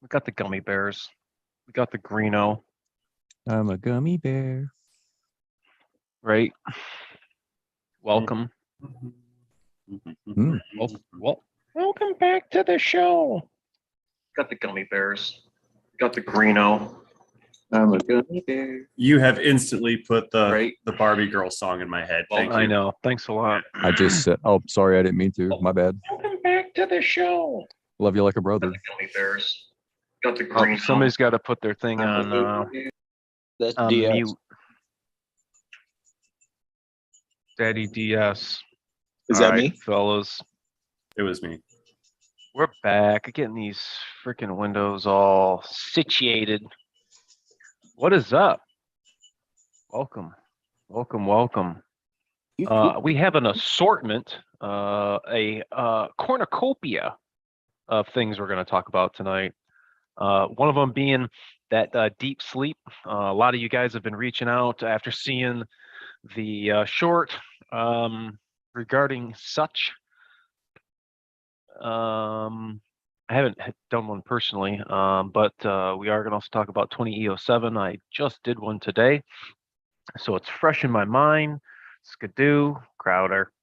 We got the gummy bears. We got the Greeno, I'm a gummy bear. right? Welcome. Mm. Welcome back to the show. Got the gummy bears. Got the Greeno. I'm a gummy bear. You have instantly put Right. the Barbie girl song in my head. Thank I you. know. Thanks a lot. I just said, oh, sorry, I didn't mean to. My bad. Welcome back to the show. Love you like a brother. Got the gummy bears. Got the Greeno. Somebody's got to put their thing on That's DS. mute. Daddy DS. Is All that right, me? fellas? It was me. We're back. Getting these freaking windows all situated. What is up? Welcome. We have an assortment, a cornucopia of things we're going to talk about tonight. One of them being that deep sleep. A lot of you guys have been reaching out after seeing the short regarding such. I haven't done one personally, but we are going to also talk about 20 EO7. I just did one today, so it's fresh in my mind. Skidoo, Crowder.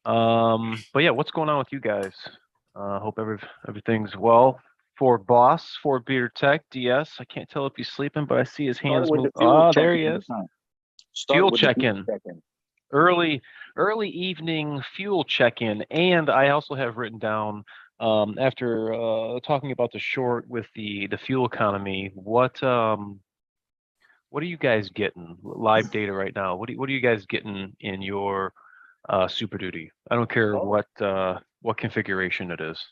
But yeah, what's going on with you guys? Hope everything's well. For Boss, for Beer Tech, DS. I can't tell if he's sleeping, but I see his hands move. Oh, there he is. Fuel check-in. Early evening fuel check-in, and I also have written down after talking about the short with the fuel economy. What are you guys getting live data right now? What are you guys getting in your Super Duty? I don't care what configuration it is.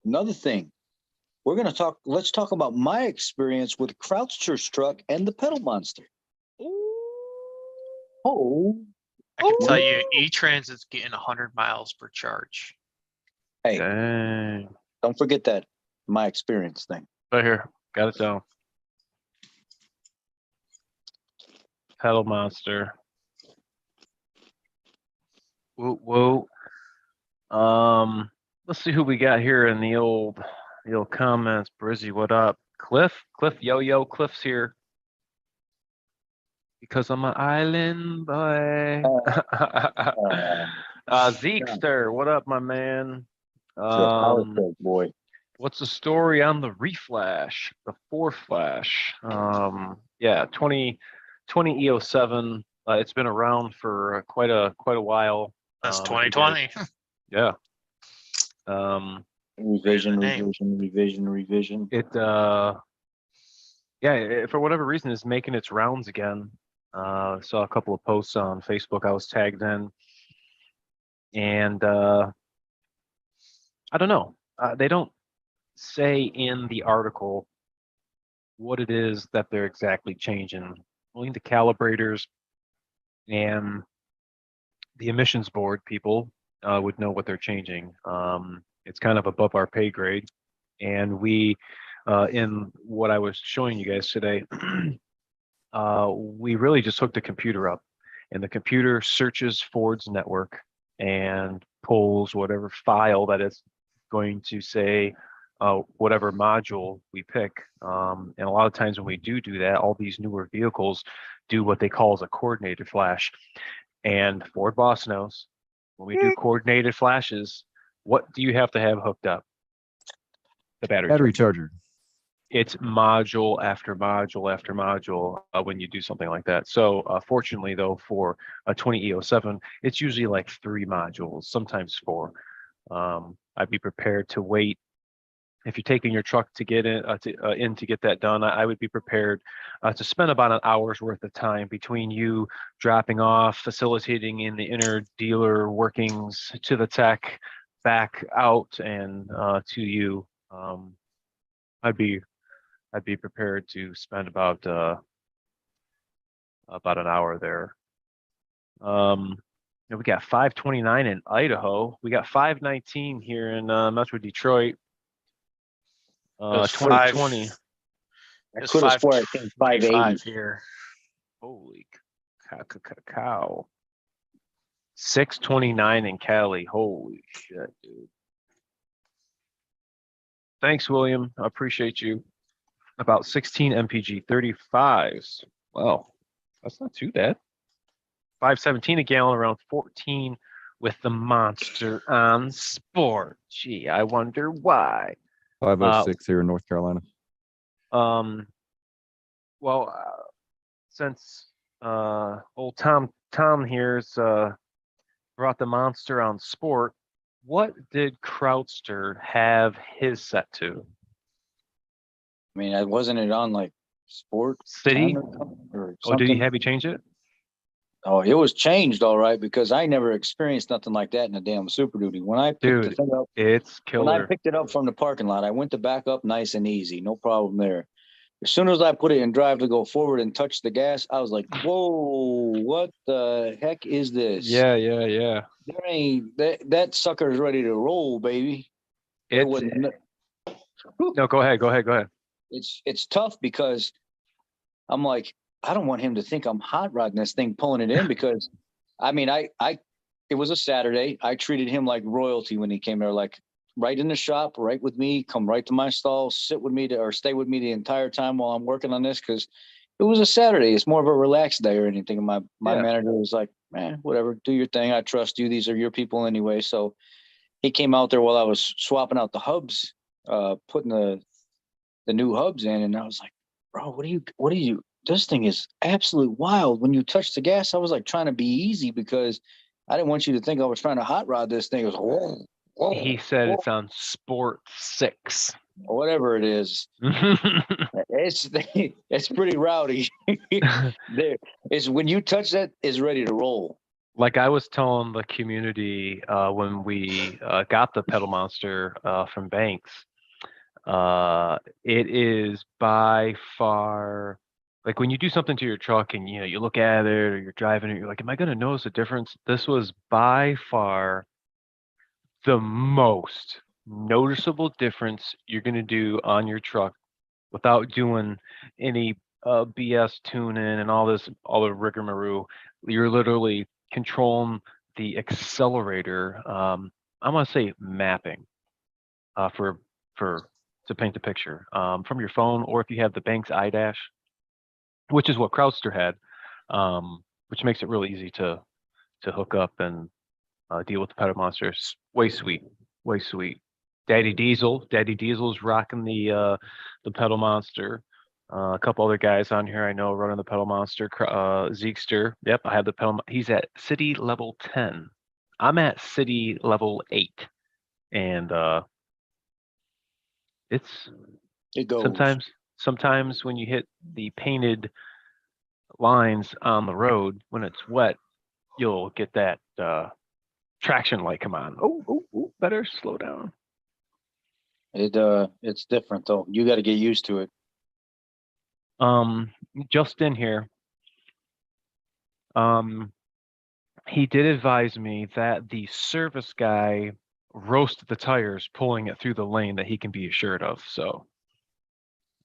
Another thing, let's talk about my experience with Croucher's truck and the pedal monster. Oh. I can tell you E-Transit's getting 100 miles per charge. Hey, Dang. don't forget that. My experience thing. Right here. Got it down. Pedal monster. Whoa. Let's see who we got here in the old comments. Brizzy, what up? Cliff, yo, Cliff's here. Because I'm an island boy. Zeekster, what up, my man? Boy. What's the story on the reflash, the 4-flash? Yeah, 20 EO7. It's been around for quite a while. That's 2020. Yeah. Revision. It yeah, for whatever reason, is making its rounds again. Saw a couple of posts on Facebook I was tagged in, and I don't know. They don't say in the article what it is that they're exactly changing. Only the calibrators and the emissions board people would know what they're changing. It's kind of above our pay grade, and we, in what I was showing you guys today, we really just hooked the computer up, and the computer searches Ford's network and pulls whatever file that it's going to say, whatever module we pick. And a lot of times when we do that, all these newer vehicles do what they call as a coordinated flash. And Ford Boss knows when we do coordinated flashes, what do you have to have hooked up? The battery charger. It's module after module after module when you do something like that. So fortunately, though, for a 20 EO7, it's usually like 3 modules, sometimes 4. I'd be prepared to wait. If you're taking your truck to get in to get that done, I would be prepared to spend about an hour's worth of time between you dropping off, facilitating in the inner dealer workings to the tech, back out and to you. I'd be prepared to spend about an hour there. We got 529 in Idaho. We got 519 here in Metro Detroit. 2020. It's could have swore I think 580 here. Holy cow. 629 in Cali. Holy shit, dude. Thanks, William. I appreciate you. about 16 MPG 35s. Well, that's not too bad. 517 a gallon, around 14 with the monster on sport. Gee, I wonder why. 506 here in North Carolina. Um, well, since old Tom here's brought the monster on sport, what did Krautster have his set to? I mean, wasn't it on like sport City? 10 or something? Or Oh, did he something? have you change it? Oh, it was changed all right because I never experienced nothing like that in a damn Super Duty. When I picked the Dude, thing up, it's when I killer. picked it up from the parking lot, I went to back up nice and easy, no problem there. As soon as I put it in drive to go forward and touch the gas, I was like, "Whoa, what the heck is this?" Yeah. There ain't that sucker's ready to roll, baby. It It's wasn't. no, go ahead. It's tough because I'm like, I don't want him to think I'm hot rodding this thing, pulling it in because, I mean, it was a Saturday. I treated him like royalty when he came there, like right in the shop, right with me, come right to my stall, sit with me or stay with me the entire time while I'm working on this because it was a Saturday. It's more of a relaxed day or anything. And my Yeah. manager was like, man, whatever, do your thing. I trust you. These are your people anyway. So he came out there while I was swapping out the hubs, putting the new hubs in, and I was like, bro, what are you? This thing is absolutely wild. When you touch the gas, I was like trying to be easy because I didn't want you to think I was trying to hot rod this thing. It was whoa, whoa, He said whoa, it's on Sport 6. or whatever it is. It's pretty rowdy. There, it's when you touch that, it's ready to roll. Like I was telling the community when we got the pedal monster from Banks, it is by far like when you do something to your truck and you look at it or you're driving it, you're like, am I going to notice a difference? This was by far the most noticeable difference you're going to do on your truck without doing any BS tuning and all the rigmarole. You're literally controlling the accelerator. I'm gonna say mapping for to paint the picture from your phone, or if you have the Banks iDash, which is what Krautster had, which makes it really easy to hook up and deal with the pedal monster. It's way sweet, way sweet. Daddy Diesel's rocking the pedal monster. A couple other guys on here I know running the pedal monster. Zeekster, yep, I have the pedal. He's at city level 10. I'm at city level 8, and it's It goes. sometimes when you hit the painted lines on the road when it's wet, you'll get that traction light come on. Oh, better slow down. It's different though. You got to get used to it. Just in here, he did advise me that the service guy roasted the tires pulling it through the lane that he can be assured of. So,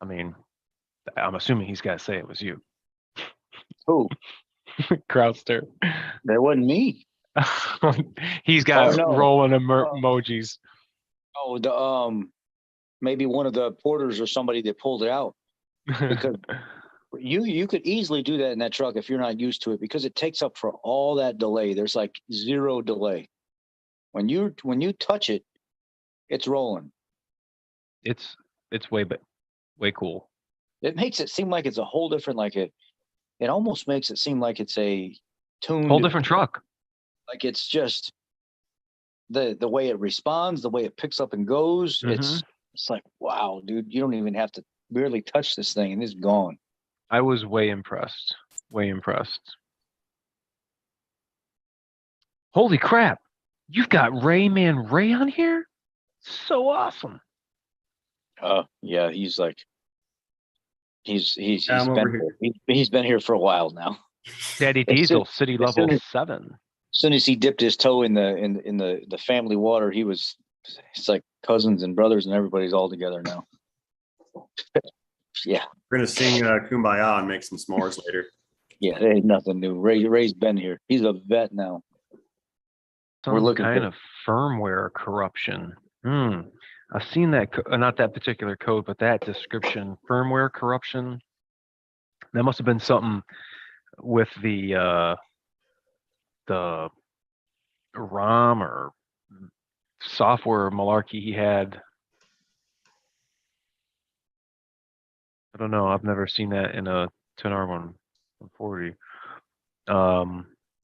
I mean, I'm assuming he's got to say it was you, Who? Krautster. That wasn't me. He's got no. rolling emojis. Oh, the maybe one of the porters or somebody that pulled it out because you could easily do that in that truck if you're not used to it because it takes up for all that delay. There's like zero delay. When you touch it, it's rolling. It's way cool. It makes it seem like it's a whole different it almost makes it seem like it's a tuned Whole different truck. like it's just the way it responds, the way it picks up and goes. Mhm. It's like, wow, dude, you don't even have to barely touch this thing and it's gone. I was way impressed. Way impressed. Holy crap. You've got Rayman Ray on here? So awesome. Yeah, he's like he's I'm over been here. He's been here for a while now. Daddy As Diesel, soon- city as level soon as- 7. As soon as he dipped his toe in the family water, it's like cousins and brothers and everybody's all together now. Yeah. We're gonna sing Kumbaya and make some s'mores later. Yeah, there ain't nothing new. Ray's been here. He's a vet now. Some looking kind for- of firmware corruption. I've seen that, not that particular code, but that description, firmware corruption. That must have been something with the ROM or software malarkey he had. I don't know. I've never seen that in a 10R 140.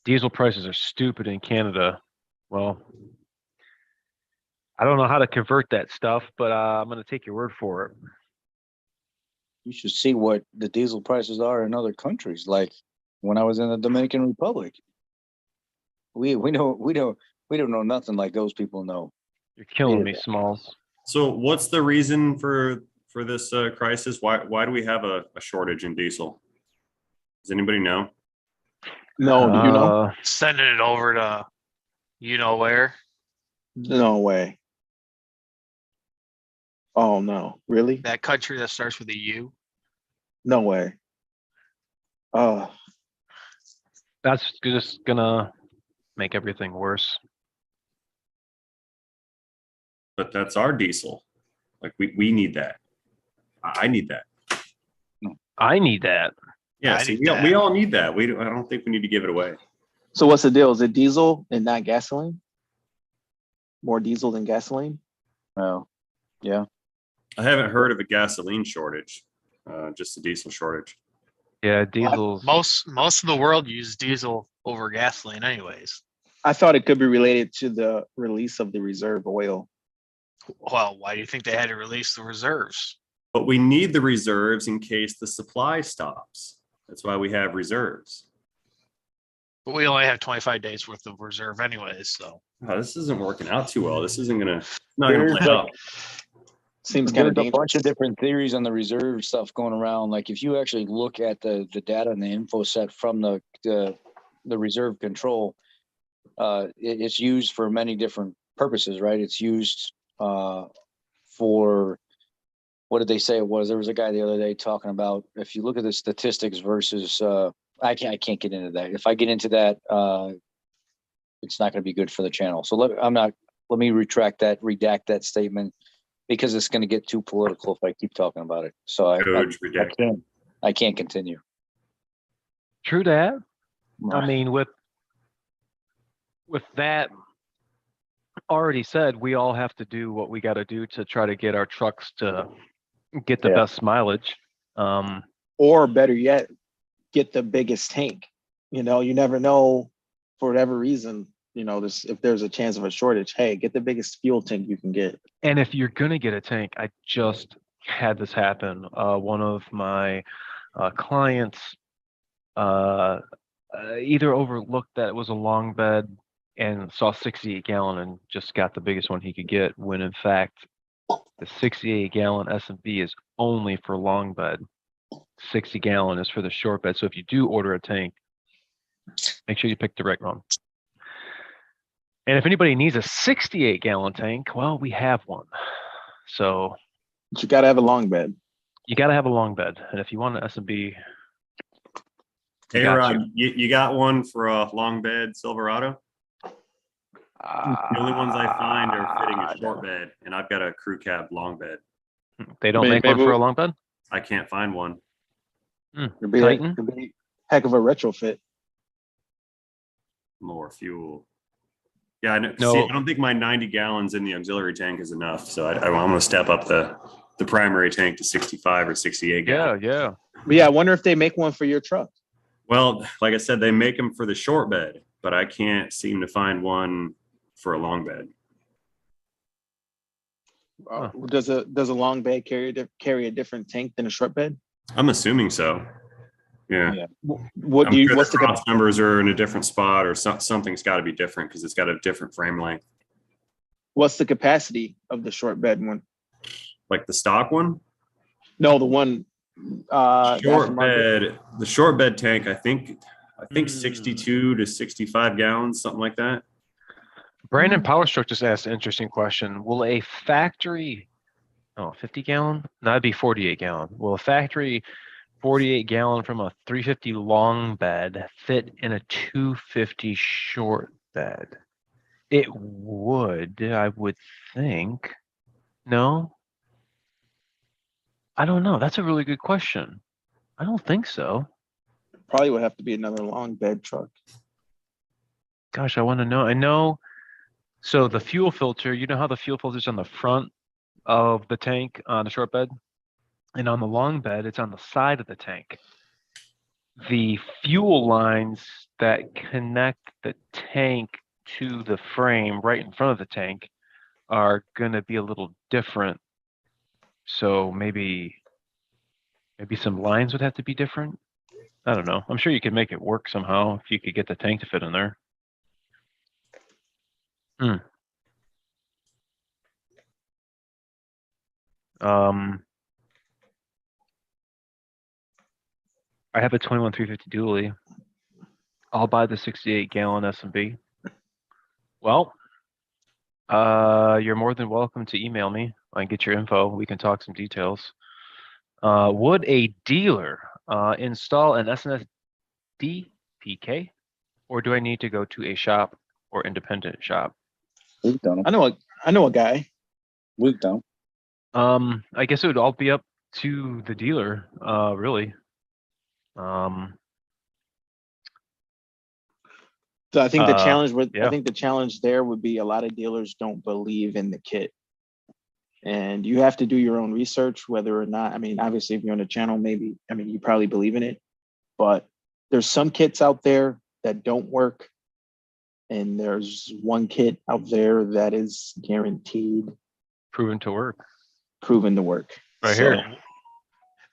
Diesel prices are stupid in Canada. Well, I don't know how to convert that stuff, but I'm going to take your word for it. You should see what the diesel prices are in other countries. Like when I was in the Dominican Republic, we don't know nothing like those people know. You're killing me, Smalls. So what's the reason for this crisis? Why do we have a shortage in diesel? Does anybody know? No, do you know? Sending it over to you know where. No way. Oh no, really? That country that starts with a U. No way. That's just gonna make everything worse. But that's our diesel. Like we need that. I need that. I need that. Yeah, I so need we that. all need that. I don't think we need to give it away. So what's the deal? Is it diesel and not gasoline? More diesel than gasoline? Oh, yeah. I haven't heard of a gasoline shortage, just a diesel shortage. Yeah, diesels. Most of the world uses diesel over gasoline, anyways. I thought it could be related to the release of the reserve oil. Well, why do you think they had to release the reserves? But we need the reserves in case the supply stops. That's why we have reserves. But we only have 25 days worth of reserve, anyways. So Oh, this isn't working out too well. This isn't not gonna There's play out. Seems kind There's of a dangerous. bunch of different theories on the reserve stuff going around. Like if you actually look at the data and the info set from the reserve control, it's used for many different purposes, right? It's used for, what did they say it was? There was a guy the other day talking about, if you look at the statistics versus, I can't get into that. If I get into that, it's not going to be good for the channel. So let me redact that statement, because it's going to get too political if I keep talking about it. So I can't continue. True that. I mean, with that already said, we all have to do what we got to do to try to get our trucks to get the best mileage. Or better yet, get the biggest tank. You know, you never know, for whatever reason, you know, if there's a chance of a shortage, hey, get the biggest fuel tank you can get. And if you're going to get a tank, I just had this happen. One of my clients either overlooked that it was a long bed and saw 68 gallon and just got the biggest one he could get, when in fact the 68 gallon S&B is only for long bed. 60 gallon is for the short bed. So if you do order a tank, make sure you pick the right one. And if anybody needs a 68 gallon tank, well, we have one. So But you got to have a long bed. you got to have a long bed. And if you want an S&B, Hey, got Rod, you got one for a long bed Silverado? The only ones I find are fitting a short bed, and I've got a crew cab long bed. they don't Maybe- make one maybe for a we- long bed. I can't find one. It'd be, Titan? it'd be a heck of a retrofit. More fuel. Yeah, I know. No. See, I don't think my 90 gallons in the auxiliary tank is enough. So I'm going to step up the primary tank to 65 or 68 gallons. Yeah. But yeah, I wonder if they make one for your truck. Well, like I said, they make them for the short bed, but I can't seem to find one for a long bed. Does a long bed carry a different tank than a short bed? I'm assuming so. Yeah. What I'm do you? sure What's the the cross numbers are in a different spot, or something's got to be different because it's got a different frame length. what's the capacity of the short bed one? Like the stock one? No, the one. Short bed. The short bed tank. I think 62 to 65 gallons, something like that. Brandon Powerstroke just asked an interesting question. Will a factory, 50 gallon? No, that'd be 48 gallon. Will a factory 48 gallon from a 350 long bed fit in a 250 short bed? It would, I would think. No, I don't know. That's a really good question. I don't think so. Probably would have to be another long bed truck. Gosh, I want to know. I know. So the fuel filter, you know how the fuel filter is on the front of the tank on the short bed, and on the long bed, it's on the side of the tank. The fuel lines that connect the tank to the frame right in front of the tank are going to be a little different. So maybe some lines would have to be different. I don't know. I'm sure you could make it work somehow if you could get the tank to fit in there. I have a 21 350 dually. I'll buy the 68 gallon S&B. Well, you're more than welcome to email me. I can get your info. We can talk some details. Would a dealer install an SNSD PK, or do I need to go to a shop or independent shop? We've done I them. know a guy. We've done 'em. I guess it would all be up to the dealer, really. So I think the challenge with yeah. I think the challenge there would be a lot of dealers don't believe in the kit. And you have to do your own research, whether or not, I mean, obviously if you're on the channel, maybe, I mean, you probably believe in it, but there's some kits out there that don't work. And there's one kit out there that is guaranteed Proven to work. proven to work. Right So, here.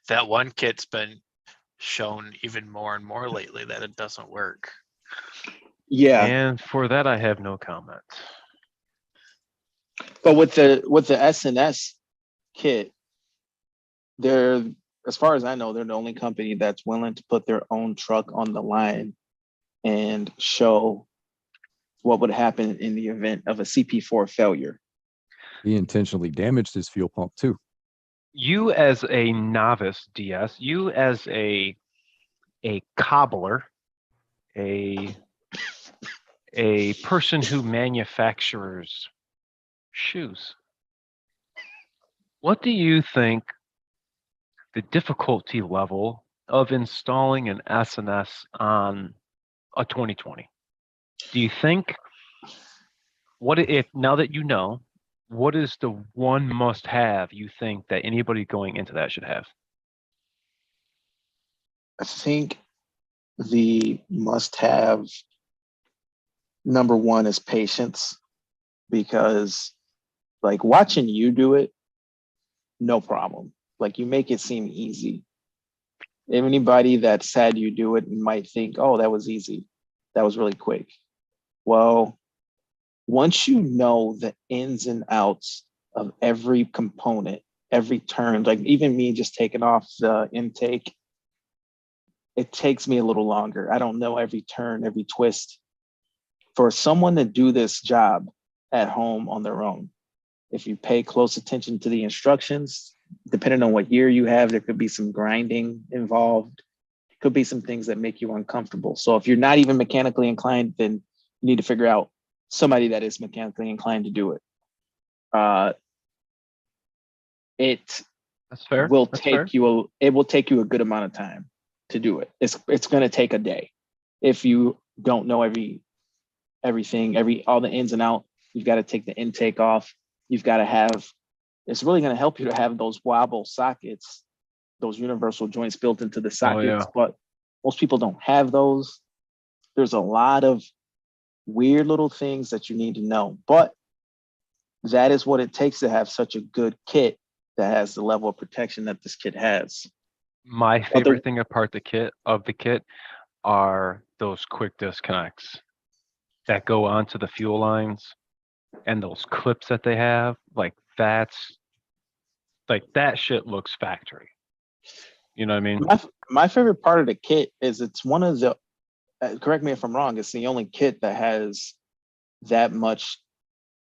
That one kit's been shown even more and more lately that it doesn't work. yeah. And for that, I have no comment. But with the SNS kit, they're, as far as I know, they're the only company that's willing to put their own truck on the line and show what would happen in the event of a CP4 failure. He intentionally damaged his fuel pump too. You as a novice DS, you as a cobbler, a person who manufactures shoes, what do you think the difficulty level of installing an SNS on a 2020? Do you think, what if, now that you know, what is the one must have you think that anybody going into that should have? I think the must have number one is patience, because like watching you do it, no problem. Like you make it seem easy. Anybody that's had you do it might think, oh, that was easy. That was really quick. Well, once you know the ins and outs of every component, every turn, like even me just taking off the intake, it takes me a little longer. I don't know every turn, every twist. For someone to do this job at home on their own, if you pay close attention to the instructions, depending on what year you have, there could be some grinding involved. Could be some things that make you uncomfortable. So if you're not even mechanically inclined, then you need to figure out somebody that is mechanically inclined to do it. That's fair. Will That's take fair. you it will take you a good amount of time to do it. It's going to take a day if you don't know everything, all the ins and out. You've got to take the intake off. You've got to have, it's really going to help you to have those wobble sockets, those universal joints built into the sockets, but most people don't have those. There's a lot of weird little things that you need to know, but that is what it takes to have such a good kit that has the level of protection that this kit has. My favorite thing apart the kit are those quick disconnects that go onto the fuel lines and those clips that they have. Like that shit looks factory. You know what I mean? My favorite part of the kit is it's one of the, correct me if I'm wrong, it's the only kit that has that much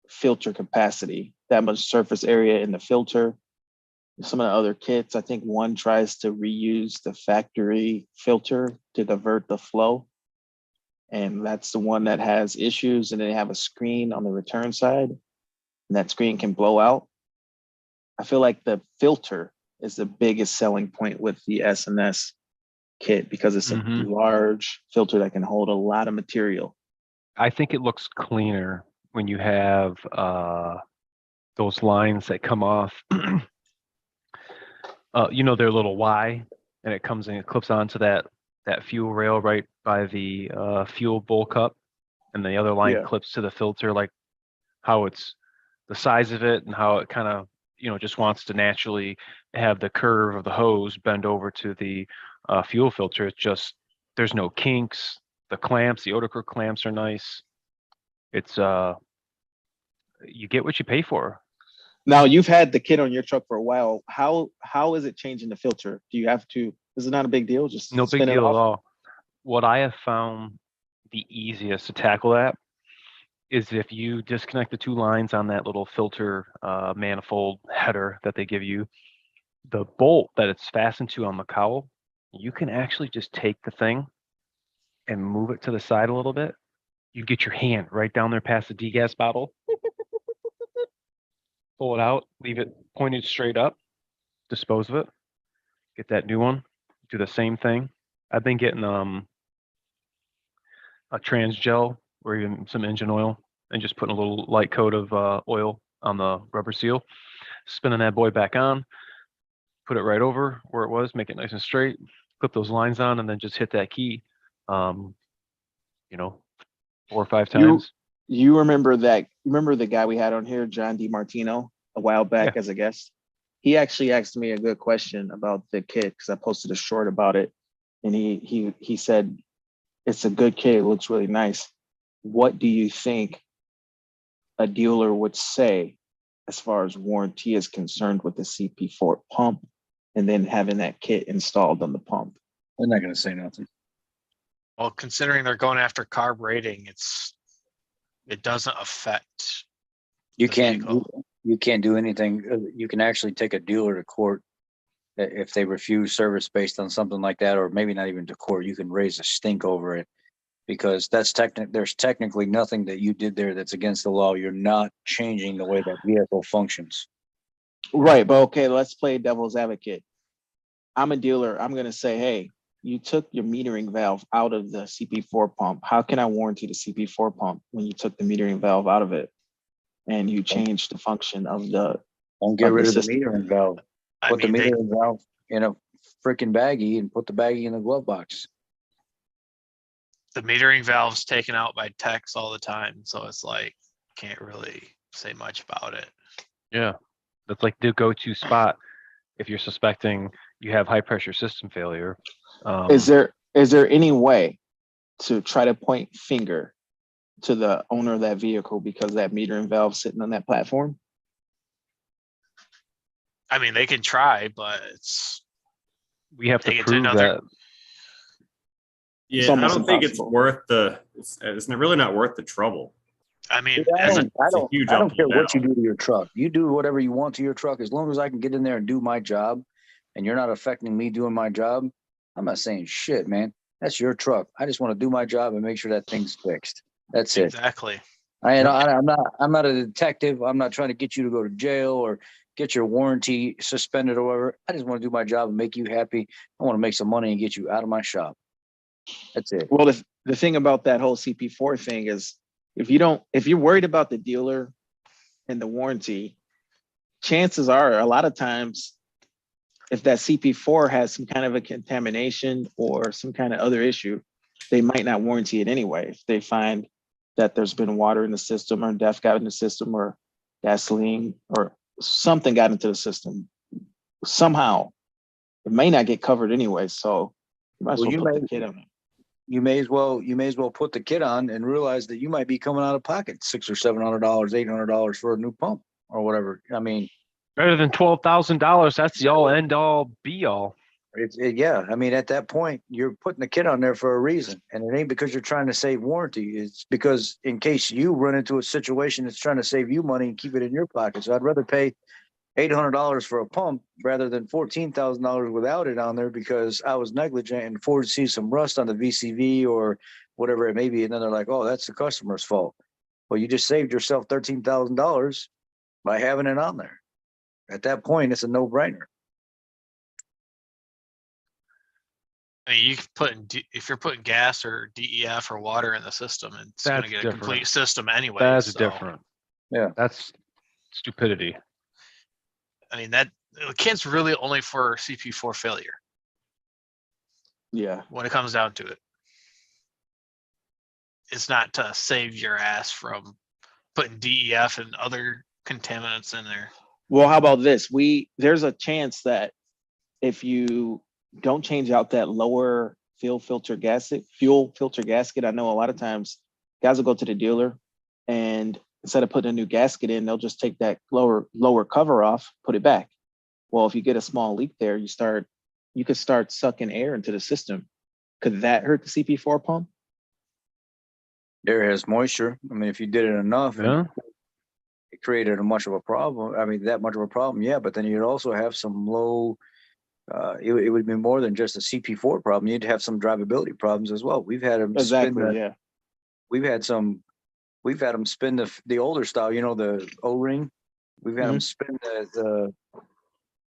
filter capacity, that much surface area in the filter. Some of the other kits, I think one tries to reuse the factory filter to divert the flow. And that's the one that has issues, and they have a screen on the return side, and that screen can blow out. I feel like the filter is the biggest selling point with the S&S kit because it's a Mhm. large filter that can hold a lot of material. I think it looks cleaner when you have those lines that come off. You know, their little Y, and it comes and it clips onto that fuel rail right by the fuel bowl cup, and the other line Yeah. clips to the filter, like how it's the size of it and how it kind of, you know, just wants to naturally have the curve of the hose bend over to the fuel filter. It's just there's no kinks. The clamps, the Oticor clamps are nice. It's you get what you pay for. Now you've had the kit on your truck for a while. How is it changing the filter? Do you have to? Is it not a big deal? Just No big spin it deal at off. all. What I have found the easiest to tackle that is if you disconnect the two lines on that little filter manifold header that they give you, the bolt that it's fastened to on the cowl, you can actually just take the thing and move it to the side a little bit. You get your hand right down there past the degas bottle, pull it out, leave it pointed straight up, dispose of it, get that new one, do the same thing. I've been getting a trans gel or even some engine oil and just putting a little light coat of oil on the rubber seal, spinning that boy back on, put it right over where it was, make it nice and straight, clip those lines on, and then just hit that key, you know, 4 or 5 You times. you remember that? Remember the guy we had on here, John DiMartino, a while back Yeah. as a guest? He actually asked me a good question about the kit because I posted a short about it, and he said it's a good kit. It looks really nice. What do you think a dealer would say as far as warranty is concerned with the CP4 pump and then having that kit installed on the pump? They're not going to say nothing. Well, considering they're going after carb rating, it doesn't affect. You The can't. vehicle. You can't do anything. You can actually take a dealer to court if they refuse service based on something like that, or maybe not even to court. You can raise a stink over it because that's there's technically nothing that you did there that's against the law. You're not changing the way that vehicle functions. Right, but okay, let's play devil's advocate. I'm a dealer. I'm going to say, hey, you took your metering valve out of the CP4 pump. How can I warranty the CP4 pump when you took the metering valve out of it and you changed the function of the Don't get Of the rid of the system. metering valve. I Put the mean, metering valve in a freaking baggie and put the baggie in the glove box. the metering valve's taken out by techs all the time, so it's like can't really say much about it. Yeah, that's like the go-to spot if you're suspecting you have high pressure system failure. is there any way to try to point finger to the owner of that vehicle because that metering valve sitting on that platform? I mean, they can try, but We have to Take it to prove another- that. Yeah, I almost don't think it's impossible. worth it's really not worth the trouble. I mean, I as a don't, I it's a don't, huge I don't up care and what you down. do to your truck. You do whatever you want to your truck. As long as I can get in there and do my job and you're not affecting me doing my job, I'm not saying shit, man. That's your truck. I just want to do my job and make sure that thing's fixed. That's it. exactly. I'm not a detective. I'm not trying to get you to go to jail or get your warranty suspended or whatever. I just want to do my job and make you happy. I want to make some money and get you out of my shop. That's it. Well, the thing about that whole CP4 thing is if you're worried about the dealer and the warranty, chances are a lot of times if that CP4 has some kind of a contamination or some kind of other issue, they might not warranty it anyway. If they find that there's been water in the system or DEF got in the system or gasoline or something got into the system, somehow it may not get covered anyway. So you might as well put the kit on it. You may as well put the kit on and realize that you might be coming out of pocket $600 or $700, $800 for a new pump or whatever. I mean, Better than $12,000. That's the all end all be all. yeah. I mean, at that point, you're putting the kit on there for a reason, and it ain't because you're trying to save warranty. It's because in case you run into a situation that's trying to save you money and keep it in your pocket. So I'd rather pay $800 for a pump rather than $14,000 without it on there because I was negligent and Ford sees some rust on the VCV or whatever it may be, and then they're like, "Oh, that's the customer's fault." Well, you just saved yourself $13,000 by having it on there. At that point, it's a no-brainer. I mean, you can put in, if you're putting gas or DEF or water in the system, it's gonna That's get a different. complete system anyway. That's so, different. Yeah. That's stupidity. I mean, that the kit's really only for CP4 failure Yeah. when it comes down to it. It's not to save your ass from putting DEF and other contaminants in there. Well, how about this? There's a chance that if you don't change out that lower fuel filter gasket, I know a lot of times guys will go to the dealer and instead of putting a new gasket in, they'll just take that lower cover off, put it back. Well, if you get a small leak there, you could start sucking air into the system. Could that hurt the CP4 pump? Air has moisture. I mean, if you did it enough, Yeah. it created that much of a problem. Yeah, but then you'd also have some low. It would be more than just a CP4 problem. You'd have some drivability problems as well. We've had them Exactly. Yeah. We've had them spin the older style. You know, the O-ring. We've had them spin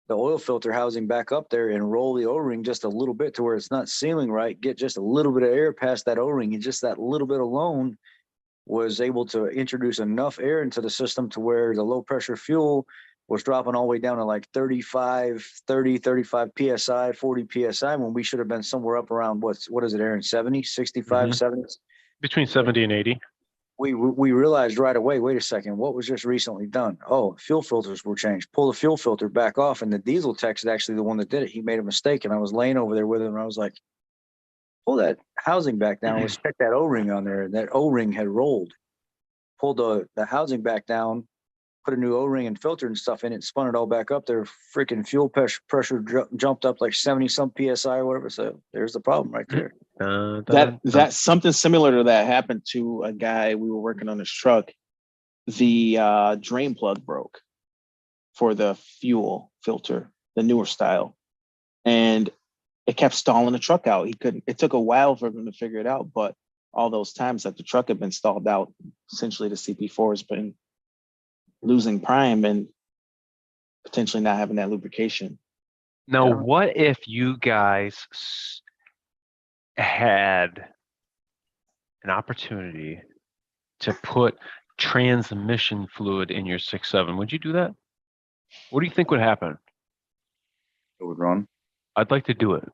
the oil filter housing back up there and roll the O-ring just a little bit to where it's not sealing right, get just a little bit of air past that O-ring, and just that little bit alone was able to introduce enough air into the system to where the low pressure fuel was dropping all the way down to like 35 PSI, 40 PSI, when we should have been somewhere up around, what is it, Aaron, 70, 65, 70? Between 70 and 80. We realized right away, wait a second, what was just recently done? Oh, fuel filters were changed. Pull the fuel filter back off, and the diesel tech is actually the one that did it. He made a mistake, and I was laying over there with him, and I was like, pull that housing back down. Let's check that O-ring on there. And that O-ring had rolled. Pulled the housing back down, put a new O-ring and filter and stuff in it, spun it all back up there. Freaking fuel pressure jumped up like 70 some PSI or whatever. So there's the problem right there. That's something similar to that happened to a guy. We were working on his truck. The drain plug broke for the fuel filter, the newer style, and it kept stalling the truck out. It took a while for him to figure it out, but all those times that the truck had been stalled out, essentially the CP4 has been losing prime and potentially not having that lubrication. Now, what if you guys had an opportunity to put transmission fluid in your 6.7? Would you do that? What do you think would happen? It would run. I'd like to do it.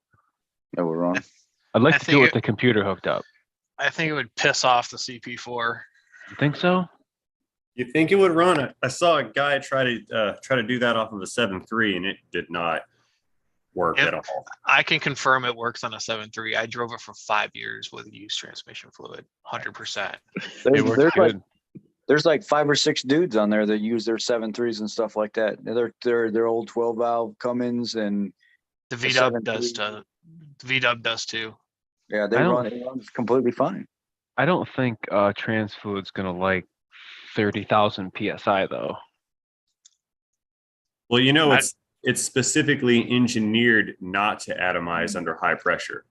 It would run. I'd like I to think do it with the computer hooked up. I think it would piss off the CP4. You think so? You think it would run? I saw a guy try to do that off of a 7.3, and it did not work at all. I can confirm it works on a 7.3. I drove it for 5 years with used transmission fluid, 100%. There's like 5 or 6 dudes on there that use their 7.3s and stuff like that. They're old 12 valve Cummins, and The VDub does too. The VDub does too. yeah, it runs completely fine. I don't think trans fluid's gonna like 30,000 PSI though. Well, you know, it's specifically engineered not to atomize under high pressure.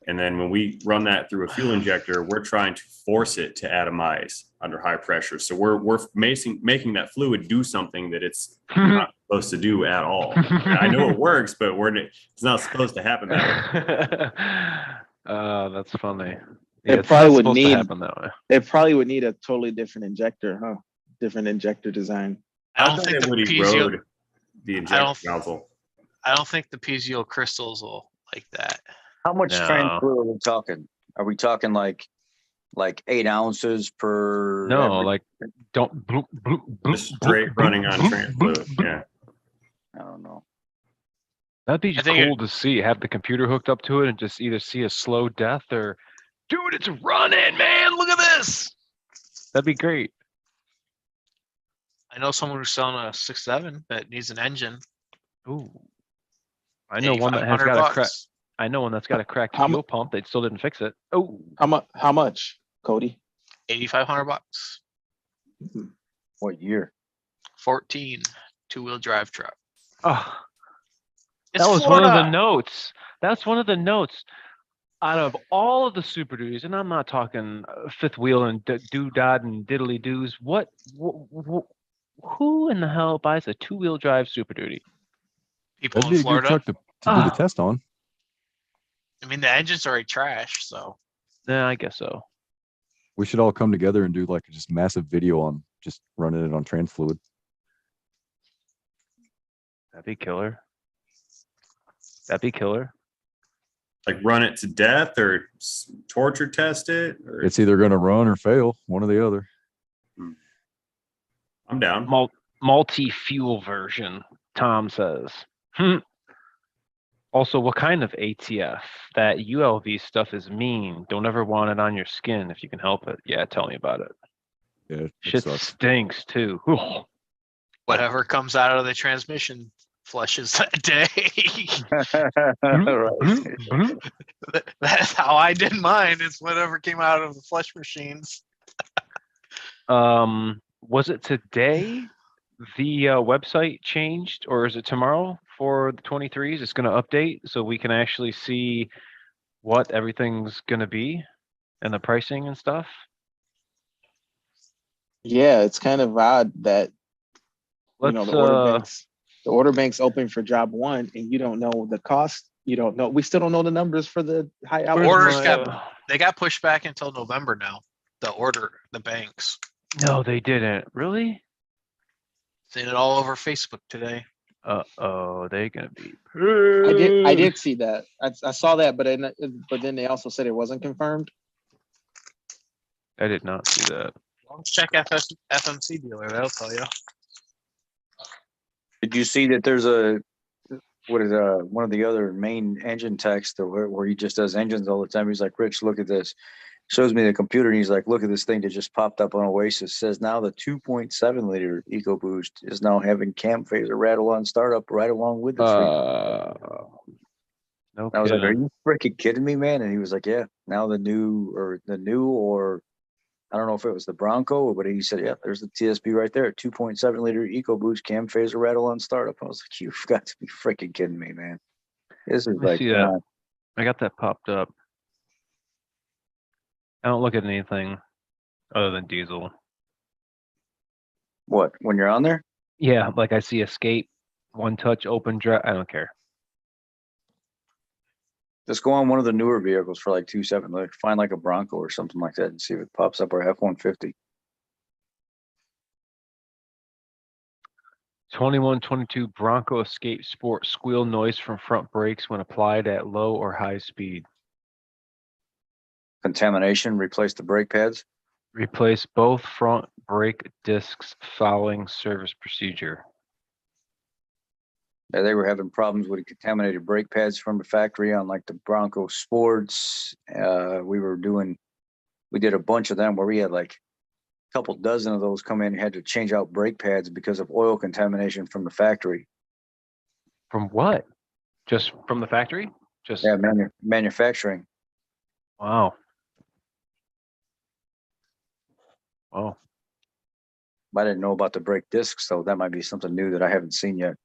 And then when we run that through a fuel injector, we're trying to force it to atomize under high pressure. So we're making that fluid do something that it's not supposed to do at all. I know it works, but it's not supposed to happen that way. That's funny. Yeah, It probably would supposed to need happen that way. It probably would need a totally different injector, huh? Different injector design. I don't think it the would piezo. erode the injection nozzle. I don't think the piezo crystals will like that. How much No. trans fluid are we talking? Are we talking like 8 ounces per? No, like don't bloop, bloop, bloop, Just straight bloop, running on bloop, trans bloop, fluid. bloop. Yeah. I don't know. That'd be I think cool to see. Have the computer hooked up to it and just either see a slow death or, dude, it's running, man. Look at this. That'd be great. I know someone who's selling a 6.7 that needs an engine. Ooh. I know one that has 8,500 got a crack. bucks. I know one that's got a cracked How fuel pump. They still didn't fix it. Oh, How much, Cody? 8,500 bucks. What year? 14 2-wheel drive truck. oh, It's that was one of the Florida. notes. That's one of the notes. Out of all of the Super Duties, and I'm not talking fifth wheel and doodad and diddly doos. What Who in the hell buys a 2-wheel drive Super Duty? People That'd in be a good Florida. truck to do the Ah. test on. I mean, the engine's already trash, so Yeah, I guess so. We should all come together and do like just massive video on just running it on trans fluid. That'd be killer. That'd be killer. Like run it to death or torture test it? Or It's either going to run or fail, one or the other. I'm down. Multi-fuel version, Tom says. Also, what kind of ATF? That ULV stuff is mean. Don't ever want it on your skin if you can help it. Yeah, tell me about it. Yeah, it Shit sucks. stinks too. Ugh. whatever comes out of the transmission flushes that day. Right. That's how I did mine. It's whatever came out of the flush machines. Was it today the website changed, or is it tomorrow for the 23s? It's going to update so we can actually see what everything's going to be and the pricing and stuff. Yeah, it's kind of odd that Let's the order bank's open for job one, and you don't know the cost. You don't know. We still don't know the numbers for the high output. Orders my, they got pushed back until November now. The banks. no, they didn't. Really? Seen it all over Facebook today. Uh-oh, they're going to be I did see that. I saw that, but then they also said it wasn't confirmed. I did not see that. Let's check FMC dealer. That'll tell you. Did you see that there's one of the other main engine techs where he just does engines all the time? He's like, Rich, look at this. Shows me the computer and he's like, look at this thing that just popped up on Oasis. Says now the 2.7 liter EcoBoost is now having cam phaser rattle on startup right along with the No I was like, are kidding. you freaking kidding me, man? And he was like, yeah, now the new or I don't know if it was the Bronco, but he said, yeah, there's the TSP right there, 2.7 liter EcoBoost cam phaser rattle on startup. I was like, you've got to be freaking kidding me, man. This is Let me like, see that. I got that popped up. I don't look at anything other than diesel. what, when you're on there? Yeah, like I see escape, one touch, open drive. I don't care. Just go on one of the newer vehicles for like 2.7. Like find like a Bronco or something like that and see if it pops up, or F-150. 2122 Bronco Escape Sport squeal noise from front brakes when applied at low or high speed. Contamination, replace the brake pads. Replace both front brake discs following service procedure. Yeah, they were having problems with contaminated brake pads from the factory on like the Bronco Sports. We did a bunch of them where we had like a couple dozen of those come in and had to change out brake pads because of oil contamination from the factory. From what? Just from the factory? Just Yeah, manufacturing. wow. Wow. I didn't know about the brake discs, so that might be something new that I haven't seen yet.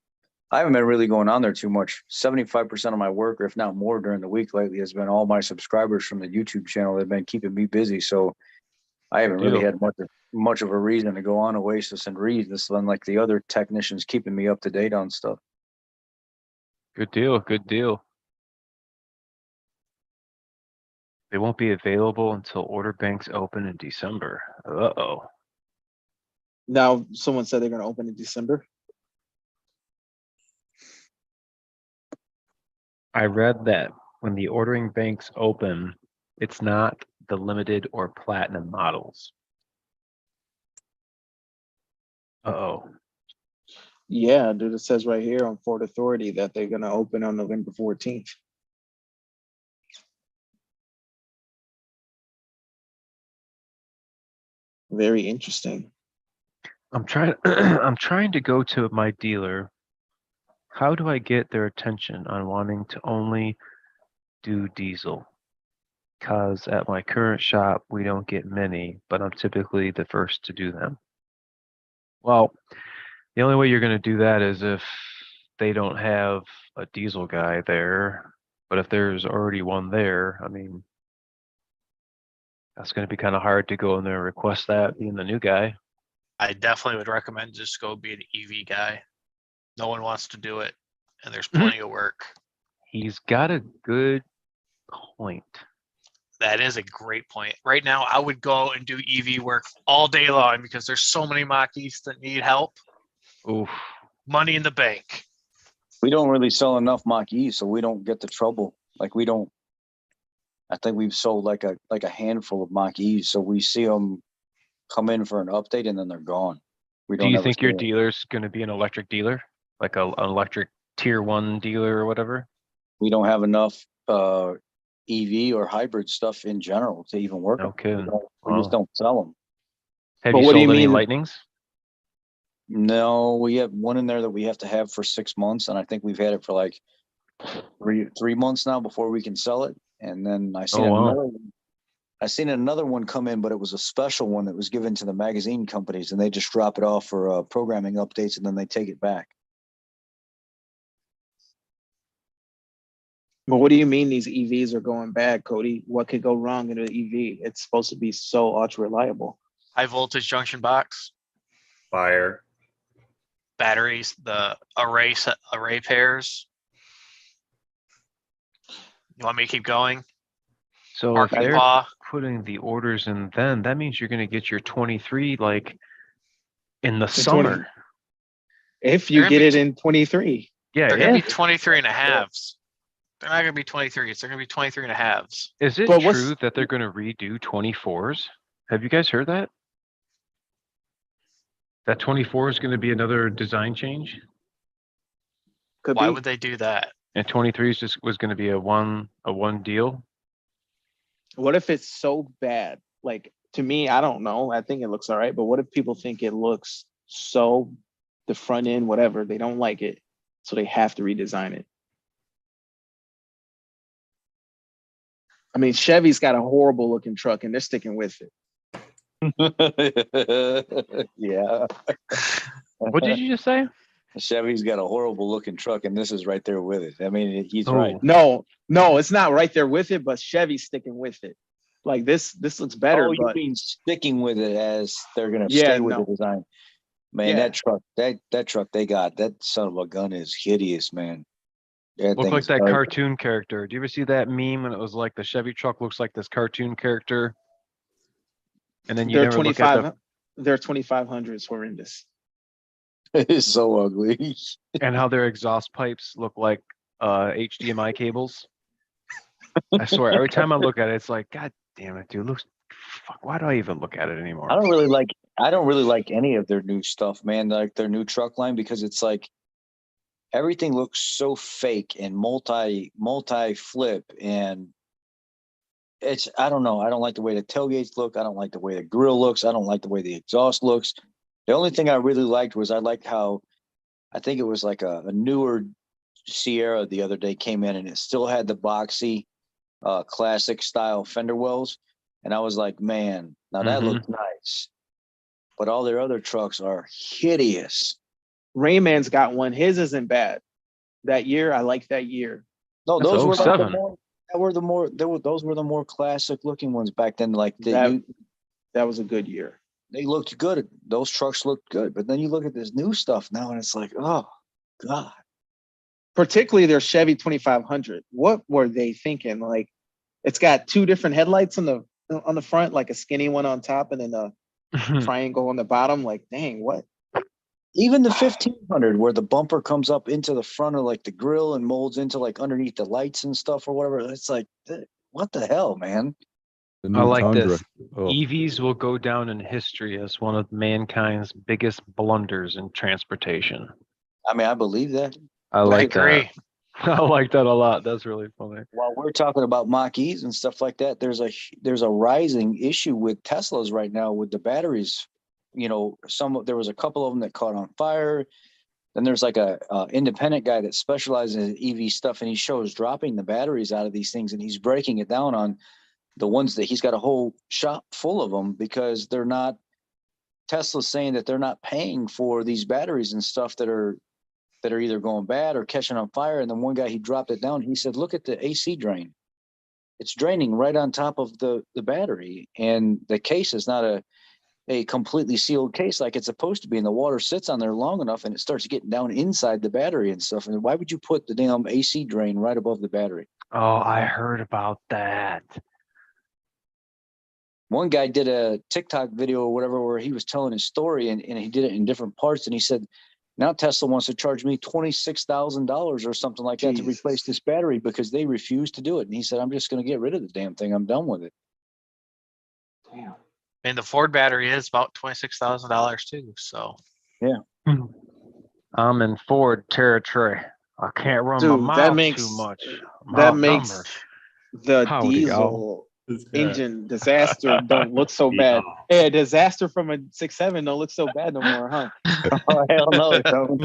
I haven't been really going on there too much. 75% of my work, or if not more during the week lately, has been all my subscribers from the YouTube channel. They've been keeping me busy. So I haven't really had much of a reason to go on Oasis and read this, unlike the other technicians keeping me up to date on stuff. Good deal. Good deal. They won't be available until order banks open in December. Uh-oh. Now, someone said they're going to open in December. I read that when the ordering banks open, it's not the limited or platinum models. Uh-oh. Yeah, dude, it says right here on Ford Authority that they're going to open on November 14th. Very interesting. I'm trying I'm trying to go to my dealer. How do I get their attention on wanting to only do diesel? Because at my current shop, we don't get many, but I'm typically the first to do them. Well, the only way you're going to do that is if they don't have a diesel guy there. But if there's already one there, I mean, that's going to be kind of hard to go in there and request that being the new guy. I definitely would recommend just go be an EV guy. No one wants to do it, and there's plenty of work. He's got a good point. That is a great point. Right now, I would go and do EV work all day long because there's so many Mach-E's that need help. Oof. Money in the bank. We don't really sell enough Mach-E, so we don't get the trouble. Like we don't. I think we've sold like a handful of Mach-E's, so we see them come in for an update and then they're gone. We Do don't. you ever think your see 'em. dealer's going to be an electric dealer, like an electric tier 1 dealer or whatever? We don't have enough EV or hybrid stuff in general to even work. No on. kidding. We just Wow. don't sell them. Have But you what do you sold any mean- Lightnings? No, we have one in there that we have to have for 6 months, and I think we've had it for like three months now before we can sell it. And then I seen Oh, wow. another one. I seen another one come in, but it was a special one that was given to the magazine companies, and they just drop it off for programming updates, and then they take it back. But what do you mean these EVs are going bad, Cody? What could go wrong in an EV? It's supposed to be so ultra reliable. High voltage junction box, Fire. batteries, the array pairs. You want me to keep going? So Mark if they're Paw, putting the orders in then, that means you're going to get your 23 like in the The summer. If you They're get gonna it be- in 23. Yeah, they're going to if. be 23 and a halves. They're not going to be 23s. They're going to be 23 and a halves. Is it But what's- true that they're going to redo 24s? Have you guys heard that? That 24 is going to be another design change, Could Why be. would they do that? and 23 is just was going to be a one deal. What if it's so bad? Like, to me, I don't know. I think it looks all right. But what if people think it looks so, the front end, whatever, they don't like it, so they have to redesign it? I mean, Chevy's got a horrible looking truck and they're sticking with it. Yeah. What did you just say? Chevy's got a horrible looking truck, and this is right there with it. I mean, he's Oh. right. No, it's not right there with it, but Chevy's sticking with it. Like this looks better, Oh, you but mean sticking with it as they're gonna Yeah, stay with no. the design? Man, Yeah. that truck, that truck they got, that son of a gun is hideous, man. That Look thing like is that ugly. cartoon character. Do you ever see that meme when it was like the Chevy truck looks like this cartoon character? And then you they're never look at 25. Their 2500s horrendous. It's so ugly. and how their exhaust pipes look like HDMI cables. I swear, every time I look at it, it's like, God damn it, dude. Looks fuck. Why do I even look at it anymore? I don't really like any of their new stuff, man. Like their new truck line, because it's like everything looks so fake and multi flip, and it's, I don't know. I don't like the way the tailgates look. I don't like the way the grill looks. I don't like the way the exhaust looks. The only thing I really liked was I liked how, I think it was like a newer Sierra the other day came in and it still had the boxy classic style fender wells. And I was like, man, now that looks nice. But all their other trucks are hideous. Rayman's got one. His isn't bad. That year, I like that year. No, That's those were like the 07. more, those were the more classic looking ones back then. Like That was a good year. they looked good. Those trucks looked good. But then you look at this new stuff now and it's like, oh God. Particularly their Chevy 2500. What were they thinking? Like, it's got two different headlights on the front, like a skinny one on top and then a triangle on the bottom. Like, dang, what? Even the 1500 where the bumper comes up into the front of like the grill and molds into like underneath the lights and stuff or whatever. It's like, what the hell, man? The I new like Tundra. this. Oh, EVs will go down in history as one of mankind's biggest blunders in transportation. I mean, I believe that. I I like that. agree. I like that a lot. That's really funny. While we're talking about Mach-E's and stuff like that, there's a rising issue with Teslas right now with the batteries. You know, there was a couple of them that caught on fire. Then there's like a independent guy that specializes in EV stuff, and he shows dropping the batteries out of these things, and he's breaking it down on the ones that he's got a whole shop full of them because they're not. Tesla's saying that they're not paying for these batteries and stuff that are either going bad or catching on fire. And then one guy, he dropped it down. He said, look at the AC drain. It's draining right on top of the battery. And the case is not a completely sealed case like it's supposed to be, and the water sits on there long enough and it starts getting down inside the battery and stuff. And why would you put the damn AC drain right above the battery? Oh, I heard about that. One guy did a TikTok video or whatever where he was telling his story, and he did it in different parts. And he said, now Tesla wants to charge me $26,000 or something like that to Jesus. replace this battery because they refuse to do it. And he said, I'm just going to get rid of the damn thing. I'm done with it. Damn. And the Ford battery is about $26,000 too. So I'm in Ford territory. I can't run Dude, my that mouth makes- too much. I'm that outnumbered. makes the Howdy, diesel This guy. engine disaster don't look so bad. Hey, a disaster from a 6.7 don't look so bad no more, huh? Oh, hell no. It don't.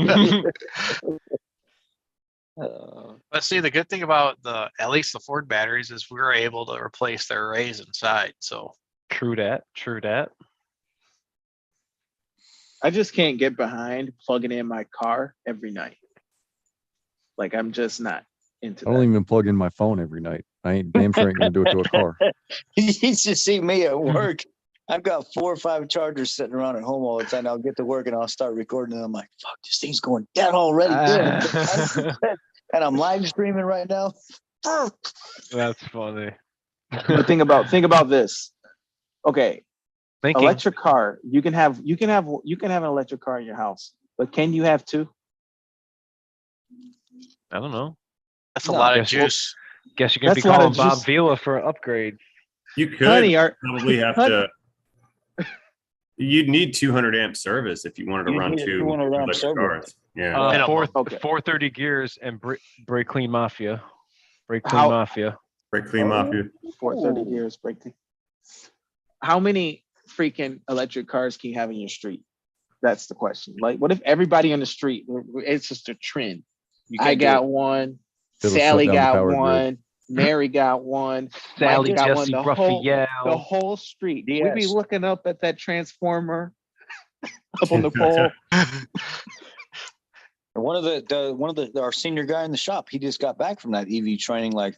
But see, the good thing about at least the Ford batteries is we were able to replace their arrays inside. So True that. True that. I just can't get behind plugging in my car every night. Like I'm just not into I don't that. even plug in my phone every night. I ain't damn sure ain't gonna do it to a car. You should see me at work. I've got 4 or 5 chargers sitting around at home all the time. I'll get to work and I'll start recording, and I'm like, "Fuck, this thing's going dead already." Damn, and I'm live streaming right now. That's funny. But think about this. Okay, Thinking. electric car. You can have an electric car in your house, but can you have 2? I don't know. that's a No, lot of guess we'll- juice. Guess you're gonna be That's a lot calling of Bob juice. Vila for an upgrade. You could Honey, probably have honey- to. You'd need 200 amp service if you wanted to You'd run need a 2 200 amp electric service. cars. Yeah. In a month. Okay. 430 gears and brake clean mafia. Brake clean How- mafia. Brake clean mafia. 430 gears break. How many freaking electric cars can you have in your street? That's the question. Like, what if everybody on the street? It's just a trend. You I can't do got it. one. It'll shut Sally down the got power grid. one. Mary got one. Sally, Mike got one. Jesse, The whole Raphael. street. We'd be Yes. looking up at that transformer up on the pole. And one of our senior guy in the shop, he just got back from that EV training, like,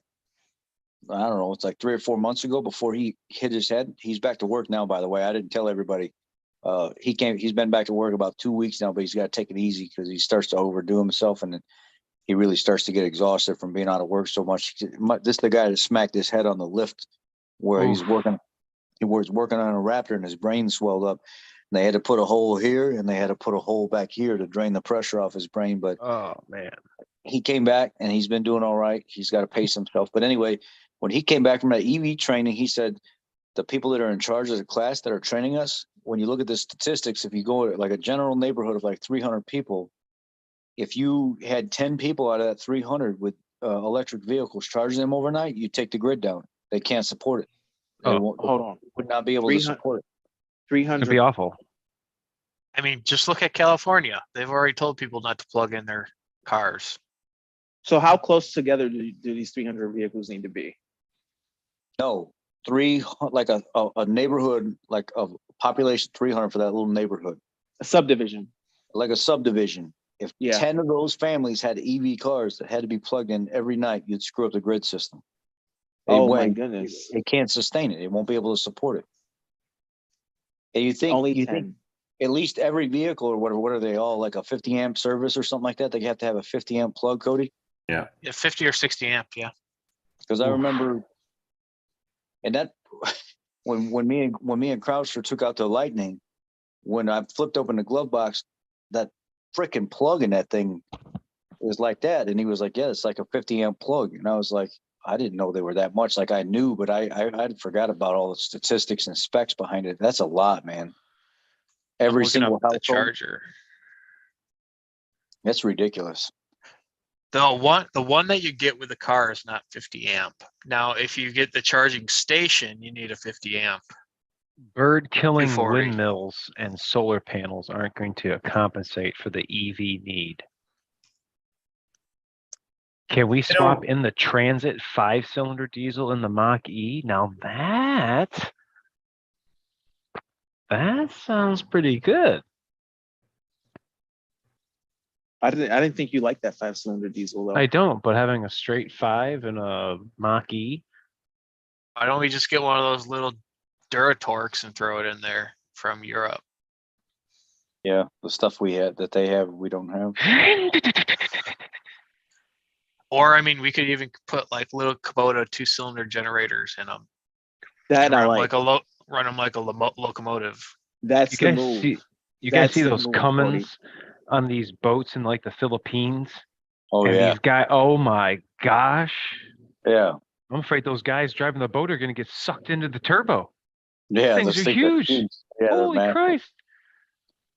I don't know, it's like 3 or 4 months ago before he hit his head. He's back to work now, by the way. I didn't tell everybody. He's been back to work about 2 weeks now, but he's got to take it easy because he starts to overdo himself, and he really starts to get exhausted from being out of work so much. This is the guy that smacked his head on the lift where he's working. He was working on a Raptor and his brain swelled up. And they had to put a hole here and they had to put a hole back here to drain the pressure off his brain. But Oh man. he came back and he's been doing all right. He's got to pace himself. But anyway, when he came back from that EV training, he said the people that are in charge of the class that are training us, when you look at the statistics, if you go to like a general neighborhood of like 300 people, if you had 10 people out of that 300 with electric vehicles charging them overnight, you take the grid down. They can't support it. They Oh, Hold on. would not be able to 300 support it. It'd 300. be awful. I mean, just look at California. They've already told people not to plug in their cars. So how close together do these 300 vehicles need to be? No, like a neighborhood, like of population 300 for that little neighborhood, A subdivision. like a subdivision. If Yeah. 10 of those families had EV cars that had to be plugged in every night, you'd screw up the grid system. Oh my goodness. It can't sustain it. It won't be able to support it. And you think Only you 10. think at least every vehicle or whatever, what are they all, like a 50 amp service or something like that? They have to have a 50 amp plug, Cody. Yeah, 50 or 60 amp. Yeah. Because I Oof. remember, and that when me and Croucher took out the Lightning, when I flipped open the glove box, that freaking plug in that thing was like that, and he was like, "Yeah, it's like a 50 amp plug," and I was like, "I didn't know they were that much." Like I knew, but I forgot about all the statistics and specs behind it. That's a lot, man. I'm Every looking single up the household. charger. That's ridiculous. The one that you get with the car is not 50 amp. Now, if you get the charging station, you need a 50 amp. Bird killing 240. windmills and solar panels aren't going to compensate for the EV need. Can we swap in the Transit 5-cylinder diesel in the Mach E? Now that sounds pretty good. I didn't think you liked that 5-cylinder diesel though. I don't, but having a straight 5 and a Mach E, Why don't we just get one of those little Duratorques and throw it in there? from Europe. Yeah, the stuff we had that they have, we don't have. Or I mean, we could even put like little Kubota 2-cylinder generators in them. That I Run them like. run them like a locomotive. That's You the guys move. see, you guys That's see the those move, Cummins on these boats in like the Philippines? Oh and yeah, these guys, oh my gosh. yeah, I'm afraid those guys driving the boat are going to get sucked into the turbo. yeah. Things Those are things huge. Yeah, they're Holy massive. Christ.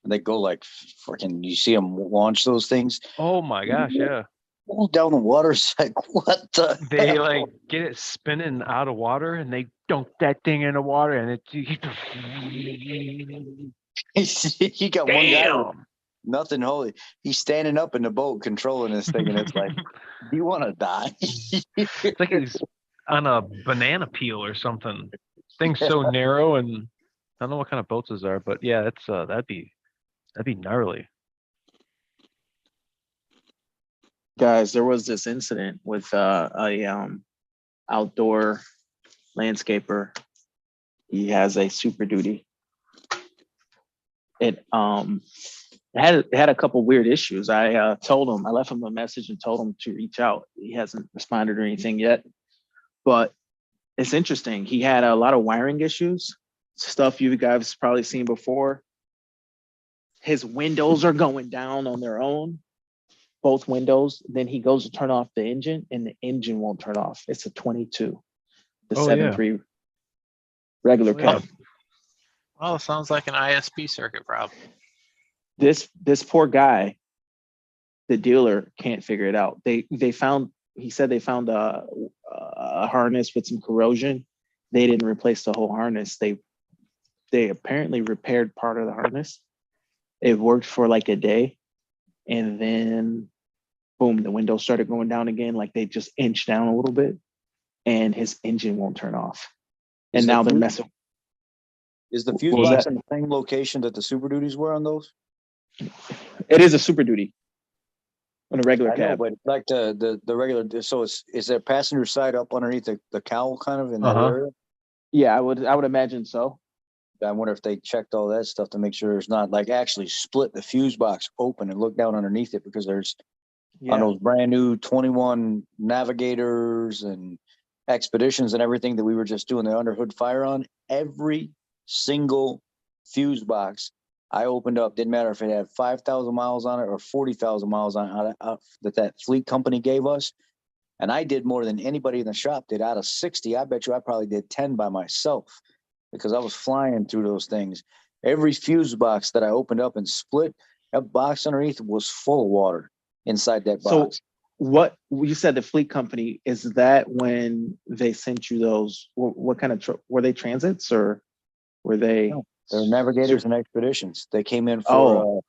They go like freaking. You see them launch those things. Oh my gosh, yeah. All down the water. It's like, what the? They hell? like get it spinning out of water and they dunk that thing in the water and it You got one guy with damn. nothing holy. He's standing up in the boat controlling this thing, and it's like, do you want to die? It's like he's on a banana peel or something. Thing's so narrow and I don't know what kind of boats those are, but yeah, it's that'd be gnarly. Guys, there was this incident with a outdoor landscaper. He has a Super Duty. It had a couple weird issues. I told him, I left him a message and told him to reach out. He hasn't responded or anything yet, but it's interesting. He had a lot of wiring issues, stuff you guys probably seen before. His windows are going down on their own, both windows. Then he goes to turn off the engine and the engine won't turn off. It's a 22, the Oh, yeah. 7.3 regular Oh, yeah. cab. Well, it sounds like an ISP circuit problem. This poor guy, the dealer can't figure it out. They found, he said they found a harness with some corrosion. They didn't replace the whole harness. They apparently repaired part of the harness. It worked for like a day, and then boom, the windows started going down again. Like they just inched down a little bit, and his engine won't turn off. And now they're messing. Is the fuse What was box that? in the same location that the Super Duties were on those? It is a Super Duty on a regular I know, cab. but like the regular. So is there passenger side up underneath the cowl kind of in that Uh-huh. area? Yeah, I would imagine so. I wonder if they checked all that stuff to make sure there's not like actually split the fuse box open and look down underneath it, because there's on Yeah, those brand new 21 Navigators and Expeditions and everything that we were just doing the underhood fire on, every single fuse box I opened up, didn't matter if it had 5,000 miles on it or 40,000 miles on it, that fleet company gave us. And I did more than anybody in the shop did. Out of 60, I bet you I probably did 10 by myself, because I was flying through those things. Every fuse box that I opened up and split, that box underneath was full of water inside that So box. what you said, the fleet company, is that when they sent you those? What kind of were they, transits or were they? No, they're Navigators and Expeditions. They came in for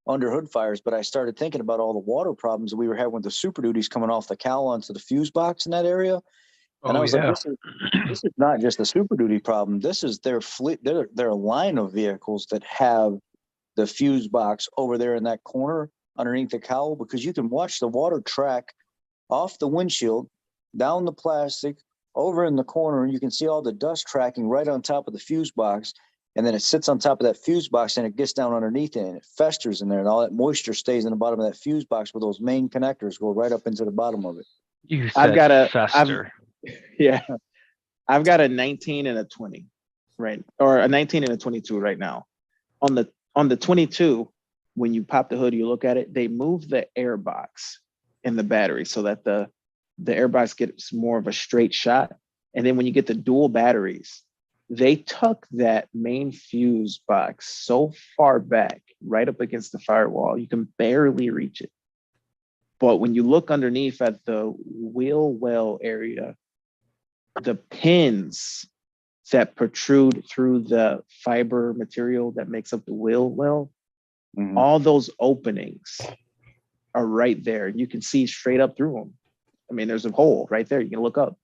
underhood fires, but I started thinking about all the water problems that we were having with the Super Duties coming off the cowl onto the fuse box in that area. And I was like, this is not just a Super Duty problem. This is their fleet, their line of vehicles that have the fuse box over there in that corner underneath the cowl, because you can watch the water track off the windshield, down the plastic, over in the corner, and you can see all the dust tracking right on top of the fuse box. And then it sits on top of that fuse box and it gets down underneath it and it festers in there, and all that moisture stays in the bottom of that fuse box where those main connectors go right up into the bottom of it. You said fester. Yeah, I've got a 19 and a 20, right? Or a 19 and a 22 right now. On the 22, when you pop the hood, you look at it, they move the air box in the battery so that the air box gets more of a straight shot. And then when you get the dual batteries, they tuck that main fuse box so far back, right up against the firewall, you can barely reach it. But when you look underneath at the wheel well area, the pins that protrude through the fiber material that makes up the wheel well, all those openings are right there. You can see straight up through them. I mean, there's a hole right there. You can look up,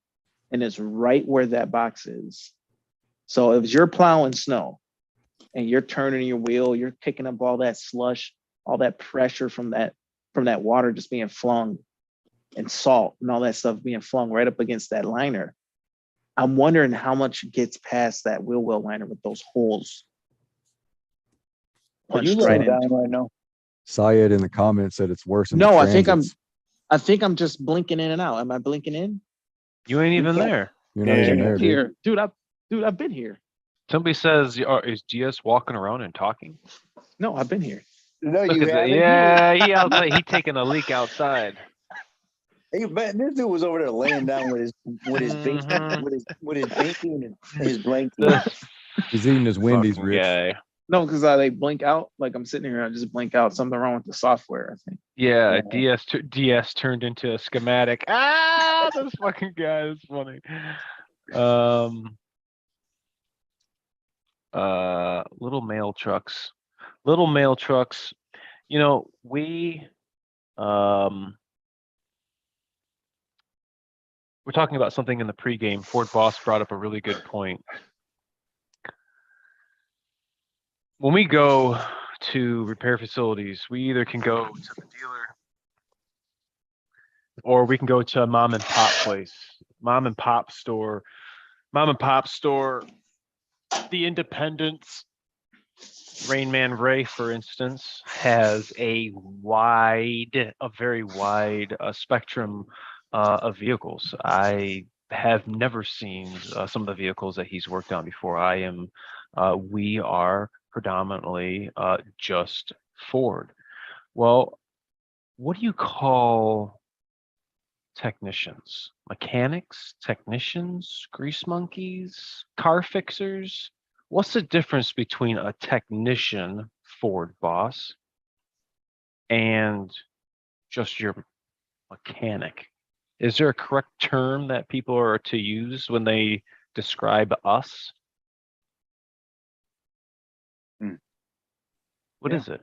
and it's right where that box is. So if you're plowing snow and you're turning your wheel, you're kicking up all that slush, all that pressure from that water just being flung, and salt and all that stuff being flung right up against that liner. I'm wondering how much gets past that wheel well liner with those holes Are you punched right laying into down it. right now? Syed in the comments said it's worse in No, the I think transits. I think I'm just blinking in and out. Am I blinking in? You ain't even Yeah. there. You're not Yeah. even there, dude. Here, dude. I've been here. Somebody says, is GS walking around and talking? No, I've been here. No, Look you at that. haven't. Yeah, he outside. He taking a leak outside. Hey, man, this dude was over there laying down with his bait, Mhm. with his banky and his blankie. This He's eating his Wendy's, fucking Rich. guy. No, because I like blink out. Like I'm sitting here, I just blink out. Something wrong with the software, I think. Yeah, Yeah. DS turned into a schematic. Ah, this fucking guy is funny. Um, little mail trucks. Little mail trucks. You know, we're talking about something in the pregame. Ford Boss brought up a really good point. When we go to repair facilities, we either can go to the dealer or we can go to a mom and pop place, mom and pop store, the Independence. Rain Man Ray, for instance, has a very wide spectrum of vehicles. I have never seen some of the vehicles that he's worked on before. We are predominantly just Ford. Well, what do you call technicians? Mechanics, technicians, grease monkeys, car fixers? What's the difference between a technician, Ford Boss, and just your mechanic? Is there a correct term that people are to use when they describe us? What Yeah. is it?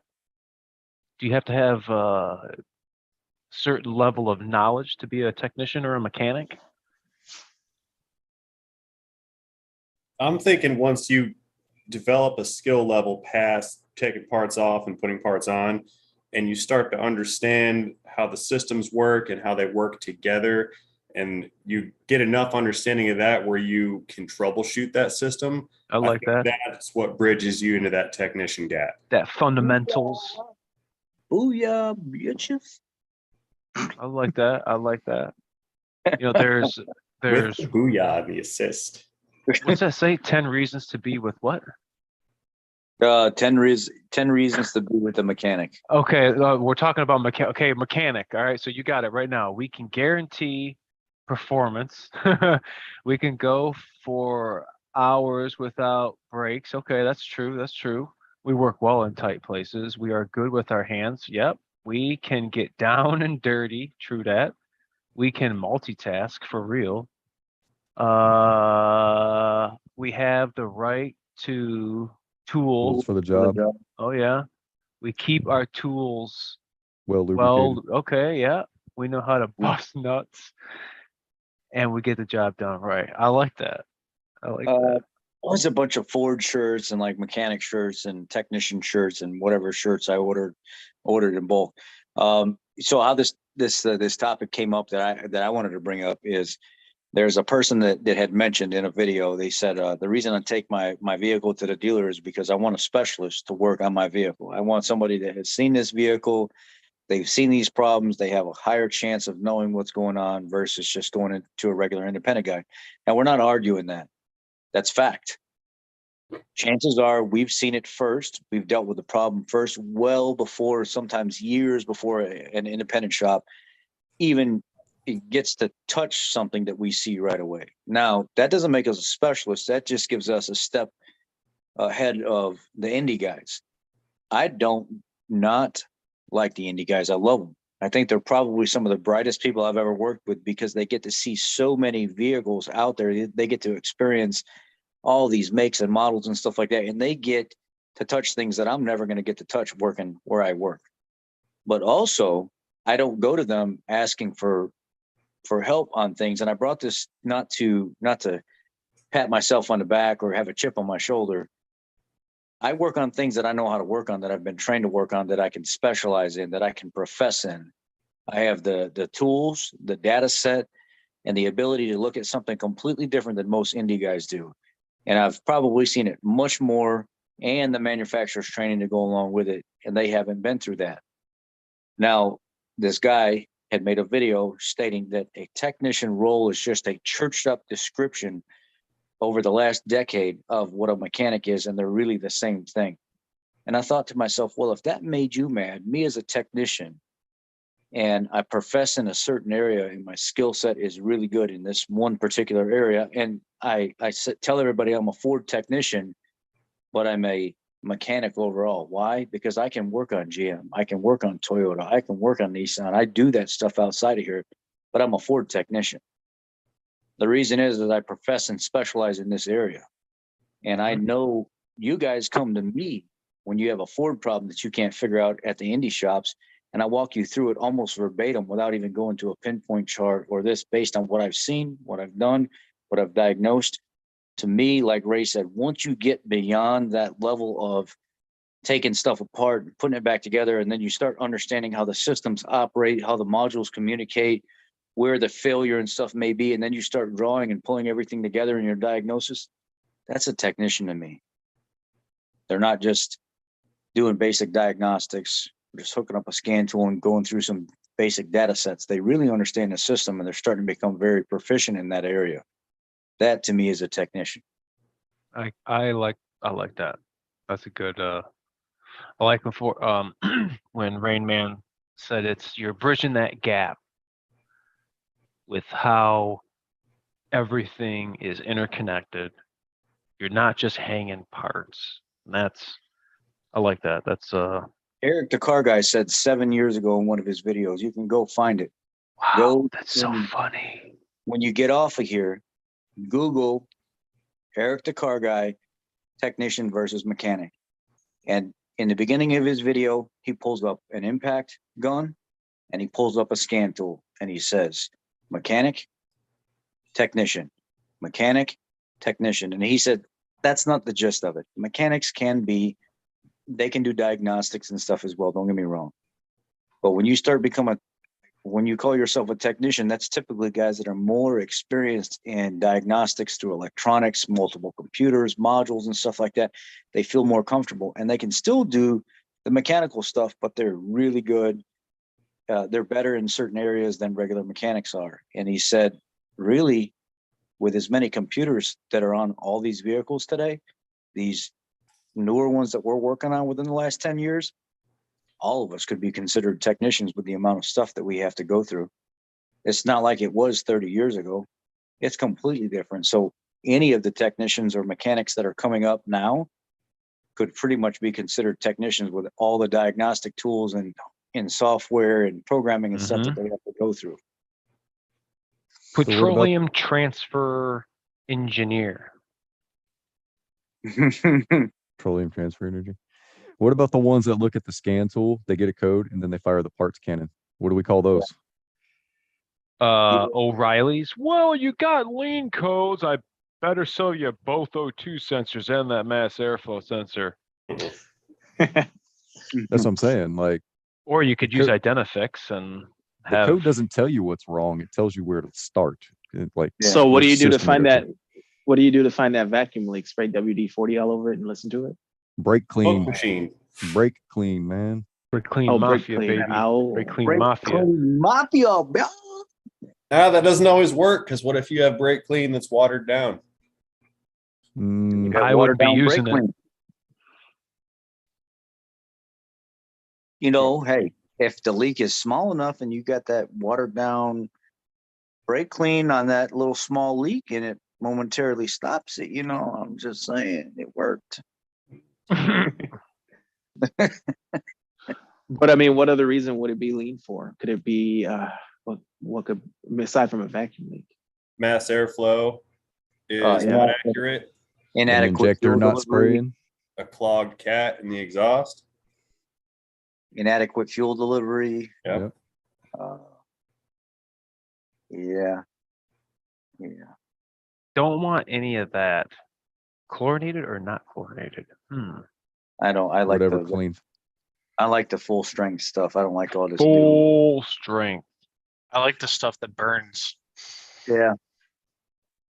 Do you have to have a certain level of knowledge to be a technician or a mechanic? I'm thinking once you develop a skill level past taking parts off and putting parts on, and you start to understand how the systems work and how they work together, and you get enough understanding of that where you can troubleshoot that system, I like think that. that's what bridges you into that technician gap. That fundamentals. Booyah, bitches. I like that. I like that. You know, With there's the booyah, the assist. what's that say? 10 reasons to be with what? 10 reasons to be with the mechanic. Okay, we're talking about mechanic. All right, so you got it right now. We can guarantee performance. We can go for hours without breaks. Okay, that's true. That's true. We work well in tight places. We are good with our hands. Yep. We can get down and dirty. True that. We can multitask for real. We have the right to Tools tools. for the job, Oh yeah. We keep our tools well lubricated. well, okay, yeah. We know how to bust nuts and we get the job done right. I like that. I like that. There's a bunch of Ford shirts and like mechanic shirts and technician shirts and whatever shirts I ordered in bulk. So how this topic came up that I wanted to bring up is there's a person that had mentioned in a video. They said the reason I take my vehicle to the dealer is because I want a specialist to work on my vehicle. I want somebody that has seen this vehicle. They've seen these problems. They have a higher chance of knowing what's going on versus just going into a regular independent guy. And we're not arguing that. That's fact. Chances are we've seen it first. We've dealt with the problem first, well before, sometimes years before an independent shop even it gets to touch something that we see right away. Now, that doesn't make us a specialist. That just gives us a step ahead of the indie guys. I don't not like the indie guys. I love them. I think they're probably some of the brightest people I've ever worked with because they get to see so many vehicles out there. They get to experience all these makes and models and stuff like that. And they get to touch things that I'm never going to get to touch working where I work. But also, I don't go to them asking for help on things. And I brought this not to pat myself on the back or have a chip on my shoulder. I work on things that I know how to work on, that I've been trained to work on, that I can specialize in, that I can profess in. I have the tools, the data set, and the ability to look at something completely different than most indie guys do. And I've probably seen it much more and the manufacturer's training to go along with it, and they haven't been through that. Now, this guy had made a video stating that a technician role is just a churched up description over the last decade of what a mechanic is, and they're really the same thing. And I thought to myself, well, if that made you mad, me as a technician, and I profess in a certain area and my skill set is really good in this one particular area, and I tell everybody I'm a Ford technician, but I'm a mechanic overall. Why? Because I can work on GM, I can work on Toyota, I can work on Nissan. I do that stuff outside of here, but I'm a Ford technician. The reason is that I profess and specialize in this area. And I know you guys come to me when you have a Ford problem that you can't figure out at the indie shops, and I walk you through it almost verbatim without even going to a pinpoint chart or this, based on what I've seen, what I've done, what I've diagnosed. To me, like Ray said, once you get beyond that level of taking stuff apart and putting it back together, and then you start understanding how the systems operate, how the modules communicate, where the failure and stuff may be, and then you start drawing and pulling everything together in your diagnosis, that's a technician to me. They're not just doing basic diagnostics, just hooking up a scan tool and going through some basic data sets. They really understand the system, and they're starting to become very proficient in that area. That to me is a technician. I like that. That's a good I like before when Rain Man said you're bridging that gap with how everything is interconnected. You're not just hanging parts. And I like that. That's Eric, the car guy, said 7 years ago in one of his videos. You can go find it. wow, Go that's so funny. When you get off of here, Google Eric, the car guy, technician versus mechanic. And in the beginning of his video, he pulls up an impact gun and he pulls up a scan tool and he says, mechanic, technician, mechanic, technician. And he said, that's not the gist of it. Mechanics they can do diagnostics and stuff as well. Don't get me wrong. But when you start when you call yourself a technician, that's typically guys that are more experienced in diagnostics through electronics, multiple computers, modules, and stuff like that. They feel more comfortable, and they can still do the mechanical stuff, but they're really good. They're better in certain areas than regular mechanics are. And he said, really, with as many computers that are on all these vehicles today, these newer ones that we're working on within the last 10 years, all of us could be considered technicians with the amount of stuff that we have to go through. It's not like it was 30 years ago. It's completely different. So any of the technicians or mechanics that are coming up now could pretty much be considered technicians with all the diagnostic tools and software and programming and stuff that they have to go through. Petroleum transfer engineer. Petroleum transfer energy. What about the ones that look at the scan tool, they get a code, and then they fire the parts cannon? What do we call those? O'Reilly's. Well, you got lean codes. I better sell you both O2 sensors and that mass airflow sensor. That's what I'm saying. Like, or you could use Identifix and the code doesn't tell you what's wrong. It tells you where to start. So what do you do to find that? What do you do to find that vacuum leak? Spray WD-40 all over it and listen to it? Brake clean. Machine. Brake clean, man. Brake clean mafia, baby. Brake clean mafia. Mafia, bro. That doesn't always work, because what if you have brake clean that's watered down? I would be using it. You know, hey, if the leak is small enough and you got that watered down brake clean on that little small leak and it momentarily stops it, I'm just saying it worked. But I mean, what other reason would it be lean for? Could it be what could, aside from a vacuum leak? Mass airflow is not accurate. Inadequate injector not spraying. A clogged cat in the exhaust. Inadequate fuel delivery. Yep. Yeah. Don't want any of that. Chlorinated or not chlorinated? I like whatever clean. I like the full strength stuff. I don't like all this full strength. I like the stuff that burns. Yeah.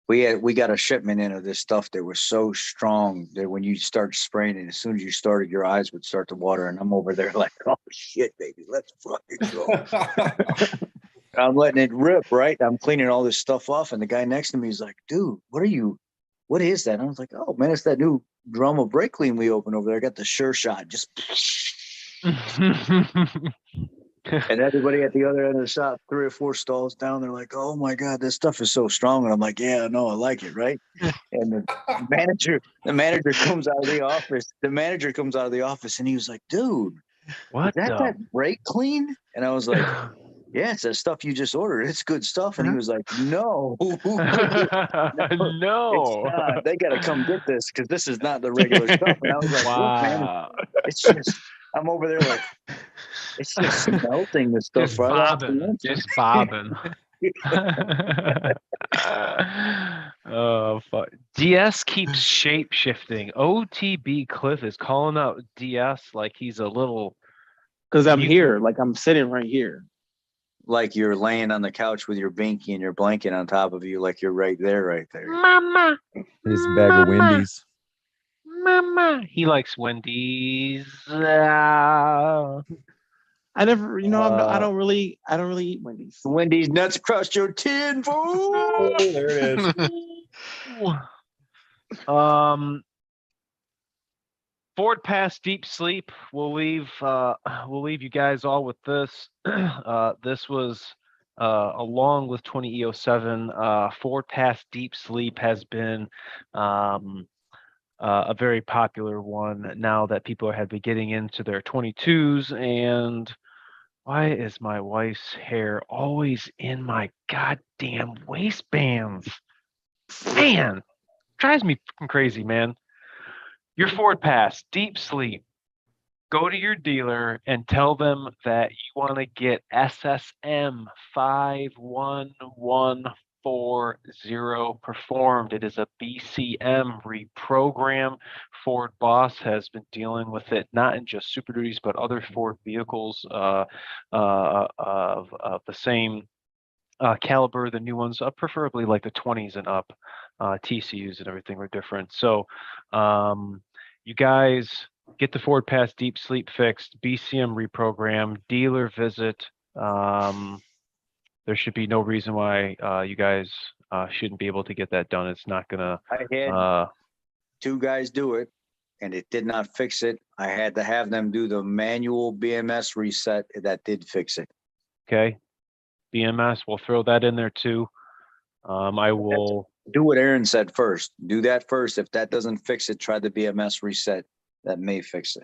we got a shipment in of this stuff that was so strong that when you start spraying it, as soon as you started, your eyes would start to water. And I'm over there like, oh shit, baby, let's fucking go. I'm letting it rip, right? I'm cleaning all this stuff off, and the guy next to me is like, dude, what is that? And I was like, oh man, it's that new drum of brake clean we opened over there. I got the Sure Shot, just and everybody at the other end of the shop, 3 or 4 stalls down, they're like, oh my God, this stuff is so strong. And I'm like, yeah, no, I like it, right? And the manager comes out of the office. The manager comes out of the office and he was like, dude, What is that the? that brake clean? And I was like, yeah, it's that stuff you just ordered. It's good stuff. And he was like, no, it's No. not. They got to come get this because this is not the regular stuff. And I was like, look, man, Wow. it's just, I'm over there like, it's just melting the stuff Just right off the bobbing. inside. Just bobbing. Oh fuck. DS keeps shape shifting. OTB Cliff is calling out DS like he's a little Because I'm You- here, like I'm sitting right here. Like you're laying on the couch with your binky and your blanket on top of you, like you're right there. Mama. His bag of Wendy's. Mama. He likes Wendy's. I never, I don't really eat Wendy's. Wendy's nuts crushed your tin, fool. There it is. Ford Pass Deep Sleep. We'll leave you guys all with this. This was along with 20 EO7. Ford Pass Deep Sleep has been a very popular one now that people have been getting into their 22s. And why is my wife's hair always in my goddamn waistbands? Man, drives me fucking crazy, man. Your Ford Pass, Deep Sleep. Go to your dealer and tell them that you want to get SSM 51140 performed. It is a BCM reprogram. Ford Boss has been dealing with it, not in just Super Duties, but other Ford vehicles of the same caliber, the new ones, preferably like the 20s and up. TCUs and everything were different. So you guys get the Ford Pass Deep Sleep fixed, BCM reprogram, dealer visit. There should be no reason why you guys shouldn't be able to get that done. It's not gonna. I had 2 guys do it, and it did not fix it. I had to have them do the manual BMS reset. That did fix it. Okay, BMS. We'll throw that in there too. I will. Do what Aaron said first. Do that first. If that doesn't fix it, try the BMS reset. That may fix it.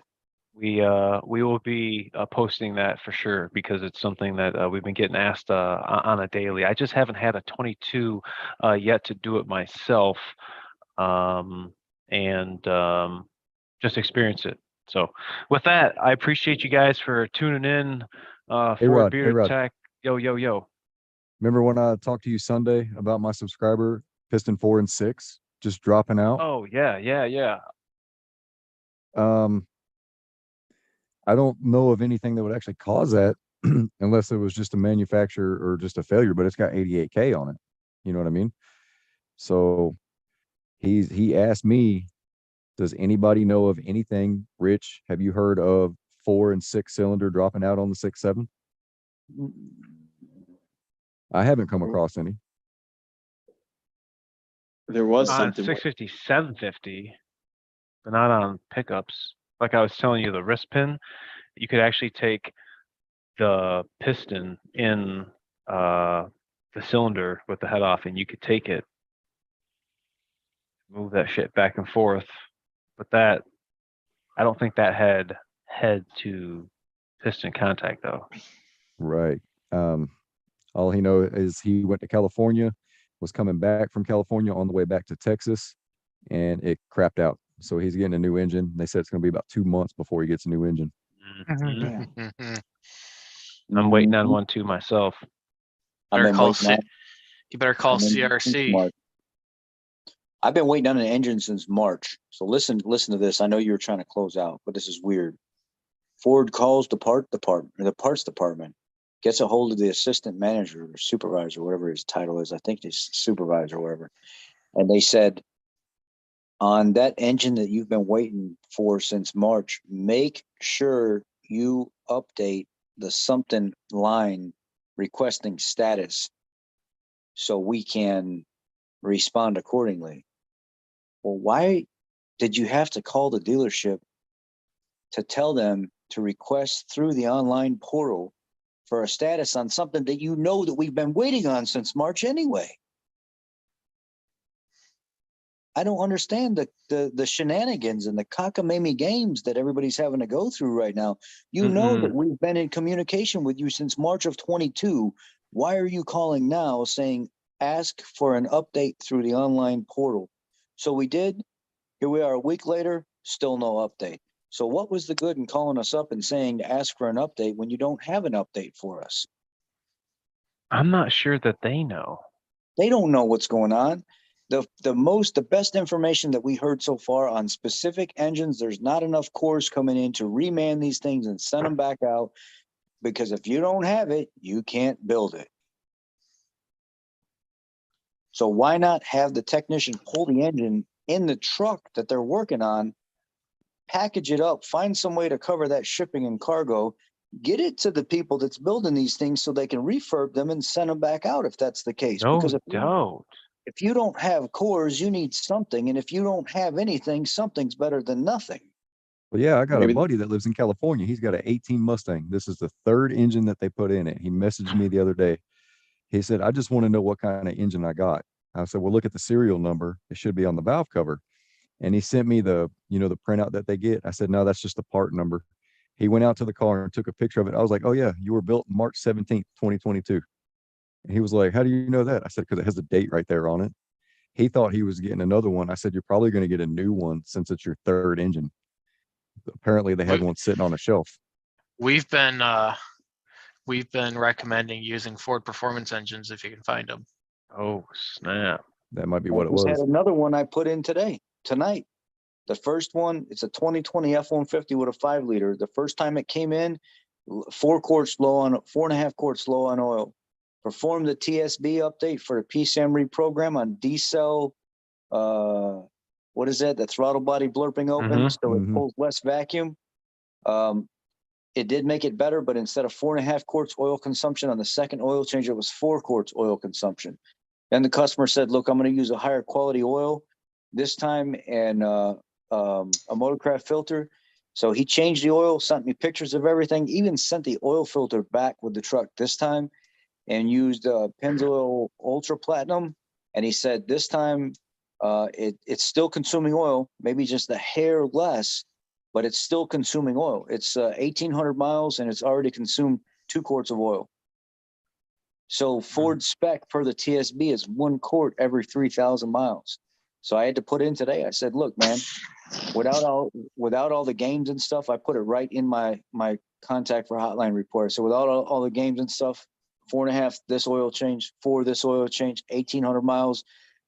We will be posting that for sure because it's something that we've been getting asked on a daily. I just haven't had a 22 yet to do it myself, and just experience it. So with that, I appreciate you guys for tuning in. Hey, for Rod, Beard Rod. Tech. Yo. Remember when I talked to you Sunday about my subscriber Piston 4 and 6 just dropping out? Oh yeah. I don't know of anything that would actually cause that unless it was just a manufacturer or just a failure, but it's got 88K on it. You know what I mean? So he asked me, does anybody know of anything? Rich, have you heard of 4 and 6 cylinder dropping out on the 6.7? I haven't come across any. There was On something. 650, 750, but not on pickups. Like I was telling you, the wrist pin, you could actually take the piston in the cylinder with the head off, and you could take it, move that shit back and forth. But that, I don't think that had head to piston contact though. Right. All he know is he went to California, was coming back from California on the way back to Texas, and it crapped out. So he's getting a new engine. They said it's going to be about 2 months before he gets a new engine. I'm waiting on one too myself. I've been waiting on- You better call I've been CRC. March. I've been waiting on an engine since March. So listen to this. I know you were trying to close out, but this is weird. Ford calls the parts department, gets a hold of the assistant manager or supervisor, whatever his title is. I think he's supervisor or whatever. And they said, on that engine that you've been waiting for since March, make sure you update the something line requesting status so we can respond accordingly. Well, why did you have to call the dealership to tell them to request through the online portal for a status on something that you know that we've been waiting on since March anyway? I don't understand the shenanigans and the cockamamie games that everybody's having to go through right now. You know that we've been in communication with you since March of 22. Why are you calling now saying ask for an update through the online portal? So we did. Here we are a week later, still no update. So what was the good in calling us up and saying to ask for an update when you don't have an update for us? I'm not sure that they know. They don't know what's going on. The best information that we heard so far on specific engines, there's not enough cores coming in to reman these things and send them back out, because if you don't have it, you can't build it. So why not have the technician pull the engine in the truck that they're working on, package it up, find some way to cover that shipping and cargo, get it to the people that's building these things so they can refurb them and send them back out if that's the case. No Because doubt. if you don't have cores, you need something. And if you don't have anything, something's better than nothing. Well, yeah, I got Maybe a buddy that lives in California. He's got an 18 Mustang. This is the third engine that they put in it. He messaged me the other day. He said, I just want to know what kind of engine I got. I said, well, look at the serial number. It should be on the valve cover. And he sent me the printout that they get. I said, no, that's just the part number. He went out to the car and took a picture of it. I was like, oh yeah, you were built March 17th, 2022. And he was like, how do you know that? I said, because it has a date right there on it. He thought he was getting another one. I said, you're probably going to get a new one since it's your third engine. Apparently they had one sitting on a shelf. We've been recommending using Ford Performance engines if you can find them. Oh, snap. That might be I what it just had was. another one I put in tonight. The first one, it's a 2020 F-150 with a 5-liter. The first time it came in, 4.5 quarts low on oil. Performed the TSB update for the PSAM reprogram on D-cell. What is that? The throttle body blurping open, so it pulls less vacuum. It did make it better, but instead of 4.5 quarts oil consumption on the second oil change, it was 4 quarts oil consumption. Then the customer said, look, I'm going to use a higher quality oil this time and a motorcraft filter. So he changed the oil, sent me pictures of everything, even sent the oil filter back with the truck this time, and used Pennzoil Ultra Platinum. And he said this time it's still consuming oil, maybe just a hair less, but it's still consuming oil. It's 1,800 miles and it's already consumed 2 quarts of oil. So Ford spec per the TSB is 1 quart every 3,000 miles. So I had to put in today. I said, look, man, without all the games and stuff, I put it right in my contact for hotline report. So without all the games and stuff, 4.5 this oil change, 4 this oil change, 1,800 miles.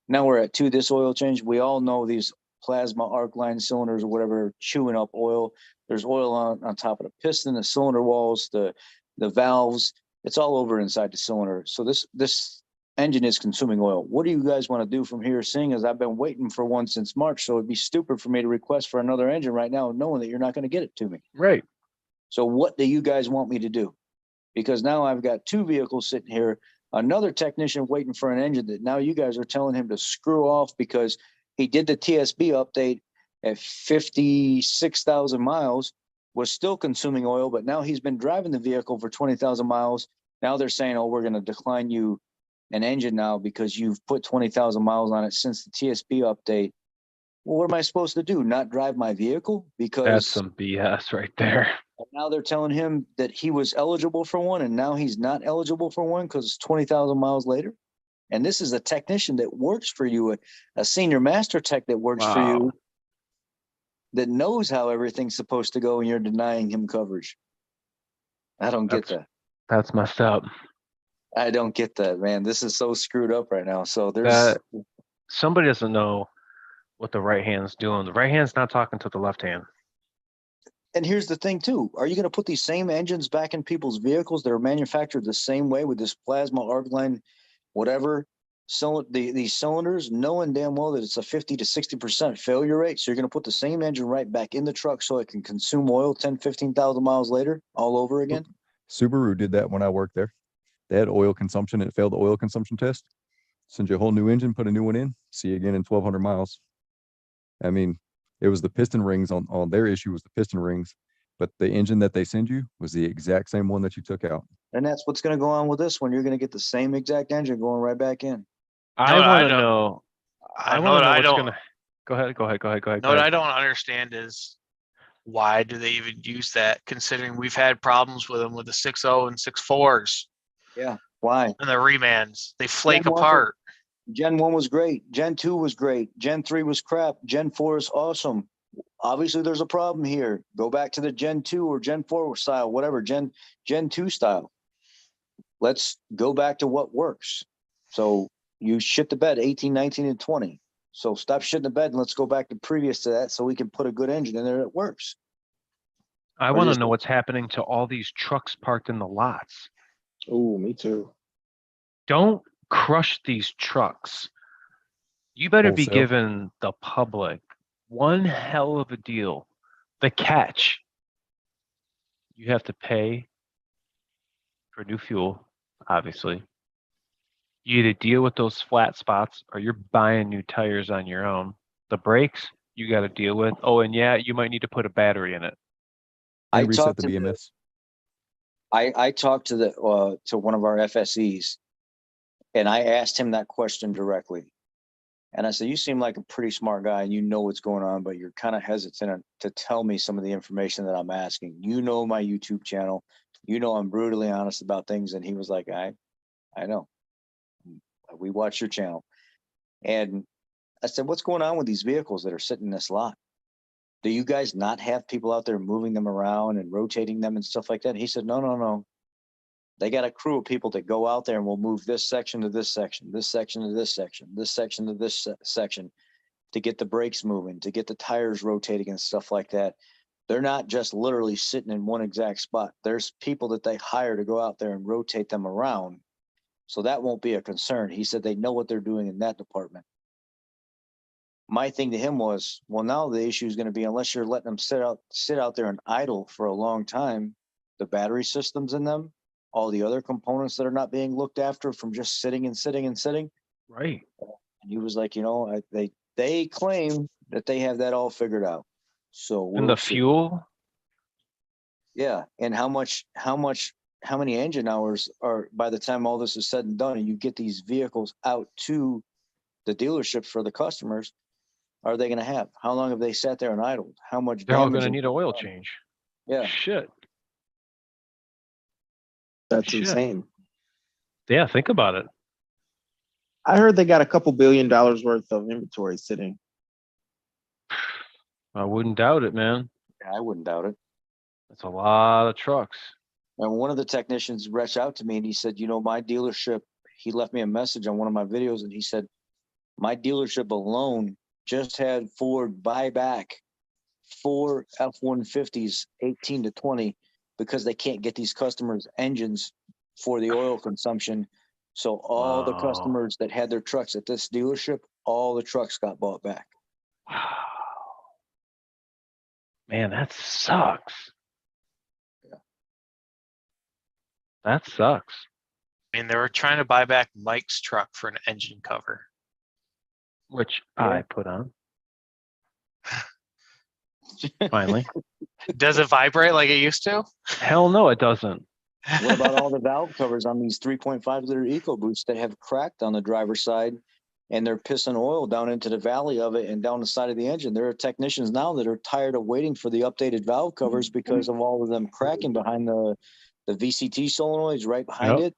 Now we're at 2 this oil change. We all know these plasma arc line cylinders or whatever chewing up oil. There's oil on top of the piston, the cylinder walls, the valves. It's all over inside the cylinder. So this engine is consuming oil. What do you guys want to do from here, seeing as I've been waiting for one since March? So it'd be stupid for me to request for another engine right now, knowing that you're not going to get it to me. Right. So what do you guys want me to do? Because now I've got 2 vehicles sitting here, another technician waiting for an engine that now you guys are telling him to screw off because he did the TSB update at 56,000 miles, was still consuming oil, but now he's been driving the vehicle for 20,000 miles. Now they're saying, oh, we're going to decline you an engine now because you've put 20,000 miles on it since the TSB update. Well, what am I supposed to do? Not drive my vehicle? Because That's some BS right there. now they're telling him that he was eligible for one and now he's not eligible for one because it's 20,000 miles later. And this is a technician that works for you, a senior master tech that works for you, that knows how everything's supposed to go, and you're denying him coverage. I don't get that. That's messed up. I don't get that, man. This is so screwed up right now. So there's somebody doesn't know what the right hand's doing. The right hand's not talking to the left hand. And here's the thing too. Are you going to put these same engines back in people's vehicles that are manufactured the same way with this plasma arc line, whatever, these cylinders, knowing damn well that it's a 50 to 60% failure rate. So you're going to put the same engine right back in the truck so it can consume oil 10, 15,000 miles later all over again. Subaru did that when I worked there. They had oil consumption. It failed the oil consumption test. Send you a whole new engine, put a new one in, see you again in 1,200 miles. I mean, it was the piston rings on their issue was the piston rings, but the engine that they send you was the exact same one that you took out. And that's what's going to go on with this one. You're going to get the same exact engine going right back in. I what I want to don't- know. I know want what to know I what's don't- gonna. Go ahead. Go ahead. Go ahead. Go ahead. No, Go what I ahead. don't understand is why do they even use that, considering we've had problems with them with the 6.0 and 6.4s Yeah. Why? and the remands. They flake Gen 1 apart. Gen 1 was great. Gen 2 was great. Gen 3 was crap. Gen 4 is awesome. Obviously, there's a problem here. Go back to the Gen 2 or Gen 4 style, whatever, Gen 2 style. Let's go back to what works. So you shit the bed 18, 19, and 20. So stop shitting the bed and let's go back to previous to that so we can put a good engine in there that works. I Or want to just- know what's happening to all these trucks parked in the lots. Ooh, me too. Don't crush these trucks. You better be Wholesale. giving the public one hell of a deal. The catch, you have to pay for new fuel, obviously. You either deal with those flat spots or you're buying new tires on your own. The brakes, you got to deal with. Oh, and yeah, you might need to put a battery in it. I And reset talked the to BMS. I talked to to one of our FSEs and I asked him that question directly. And I said, you seem like a pretty smart guy and you know what's going on, but you're kind of hesitant to tell me some of the information that I'm asking. You know my YouTube channel. You know I'm brutally honest about things. And he was like, I know. We watch your channel. And I said, what's going on with these vehicles that are sitting in this lot? Do you guys not have people out there moving them around and rotating them and stuff like that? He said, no. They got a crew of people that go out there and will move this section to this section, this section to this section, this section to this section to get the brakes moving, to get the tires rotating and stuff like that. They're not just literally sitting in one exact spot. There's people that they hire to go out there and rotate them around. So that won't be a concern. He said they know what they're doing in that department. My thing to him was, well, now the issue is going to be unless you're letting them sit out there and idle for a long time, the battery systems in them, all the other components that are not being looked after from just sitting and sitting and sitting. Right. And he was like, they claim that they have that all figured out. So And we'll the see. fuel, Yeah, and how many engine hours are by the time all this is said and done, and you get these vehicles out to the dealerships for the customers, are they going to have? How long have they sat there and idled? How much? they're all damage going to has need been an oil done? change. Yeah, Shit. That's Shit. insane. Yeah, think about it. I heard they got a couple $1 billion worth of inventory sitting. I wouldn't doubt it, man. I wouldn't doubt it. That's a lot of trucks. And one of the technicians reached out to me and he said, my dealership, he left me a message on one of my videos and he said, my dealership alone just had Ford buy back 4 F-150s, 18 to 20, because they can't get these customers engines for the oil consumption. So all the Wow. customers that had their trucks at this dealership, all the trucks got bought back. Wow. Man, that sucks. Yeah. That sucks. I mean, they were trying to buy back Mike's truck for an engine cover. Which Yeah. I put on. Finally. Does it vibrate like it used to? Hell no, it doesn't. What about all the valve covers on these 3.5 liter EcoBoosts that have cracked on the driver's side and they're pissing oil down into the valley of it and down the side of the engine? There are technicians now that are tired of waiting for the updated valve covers because of all of them cracking behind the VCT solenoids right behind Yep.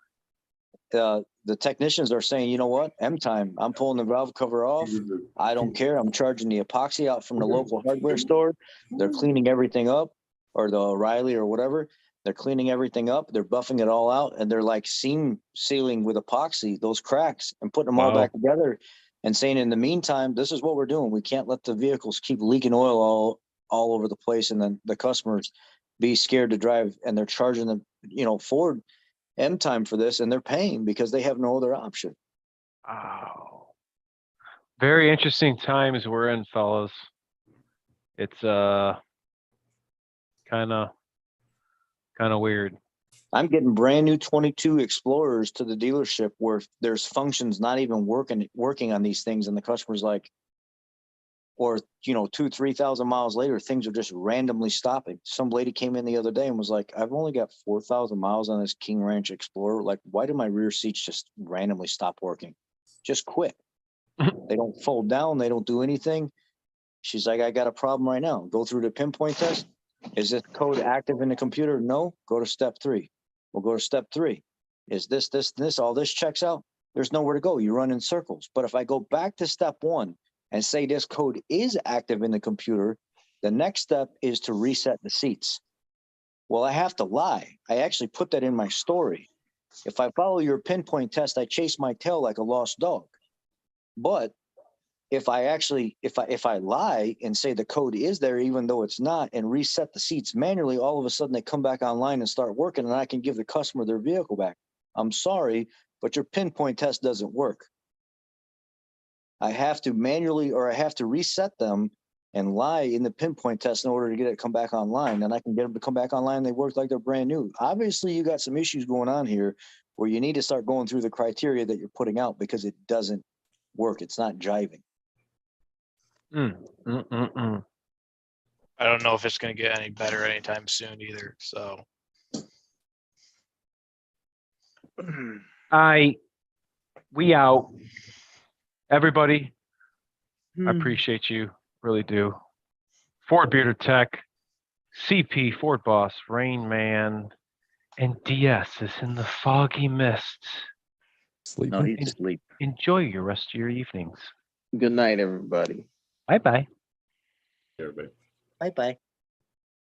it. The technicians are saying, you know what, M time, I'm pulling the valve cover off. I don't care. I'm charging the epoxy out from the local hardware store. They're cleaning everything up, or the O'Reilly or whatever. They're cleaning everything up. They're buffing it all out, and they're like seam sealing with epoxy those cracks and putting them all Wow. back together and saying, in the meantime, this is what we're doing. We can't let the vehicles keep leaking oil all over the place, and then the customers be scared to drive, and they're charging them, Ford M time for this, and they're paying because they have no other option. Wow. Very interesting times we're in, fellas. It's kind of weird. I'm getting brand new 22 Explorers to the dealership where there's functions not even working on these things, and the customer's like, or 2,000-3,000 miles later, things are just randomly stopping. Some lady came in the other day and was like, "I've only got 4,000 miles on this King Ranch Explorer. Like, why do my rear seats just randomly stop working? Just quit. They don't fold down. They don't do anything." She's like, "I got a problem right now. Go through the pinpoint test. Is this code active in the computer? No. Go to step 3. We'll go to step 3. Is this, all this checks out? There's nowhere to go. You run in circles. But if I go back to step 1 and say this code is active in the computer, the next step is to reset the seats." Well, I have to lie. I actually put that in my story. If I follow your pinpoint test, I chase my tail like a lost dog. But if I lie and say the code is there, even though it's not, and reset the seats manually, all of a sudden they come back online and start working, and I can give the customer their vehicle back. I'm sorry, but your pinpoint test doesn't work. I have to manually, or I have to reset them and lie in the pinpoint test in order to get it to come back online. And I can get them to come back online. They work like they're brand new. Obviously, you got some issues going on here where you need to start going through the criteria that you're putting out, because it doesn't work. It's not jiving. I don't know if it's going to get any better anytime soon either. So We out. Everybody, I appreciate you. Really do. Ford Bearder Tech, CP, Ford Boss, Rain Man, and DS is in the foggy mists. Sleeping. No, he's asleep. Enjoy your rest of your evenings. Good night, everybody. Bye-bye. Everybody. Bye-bye.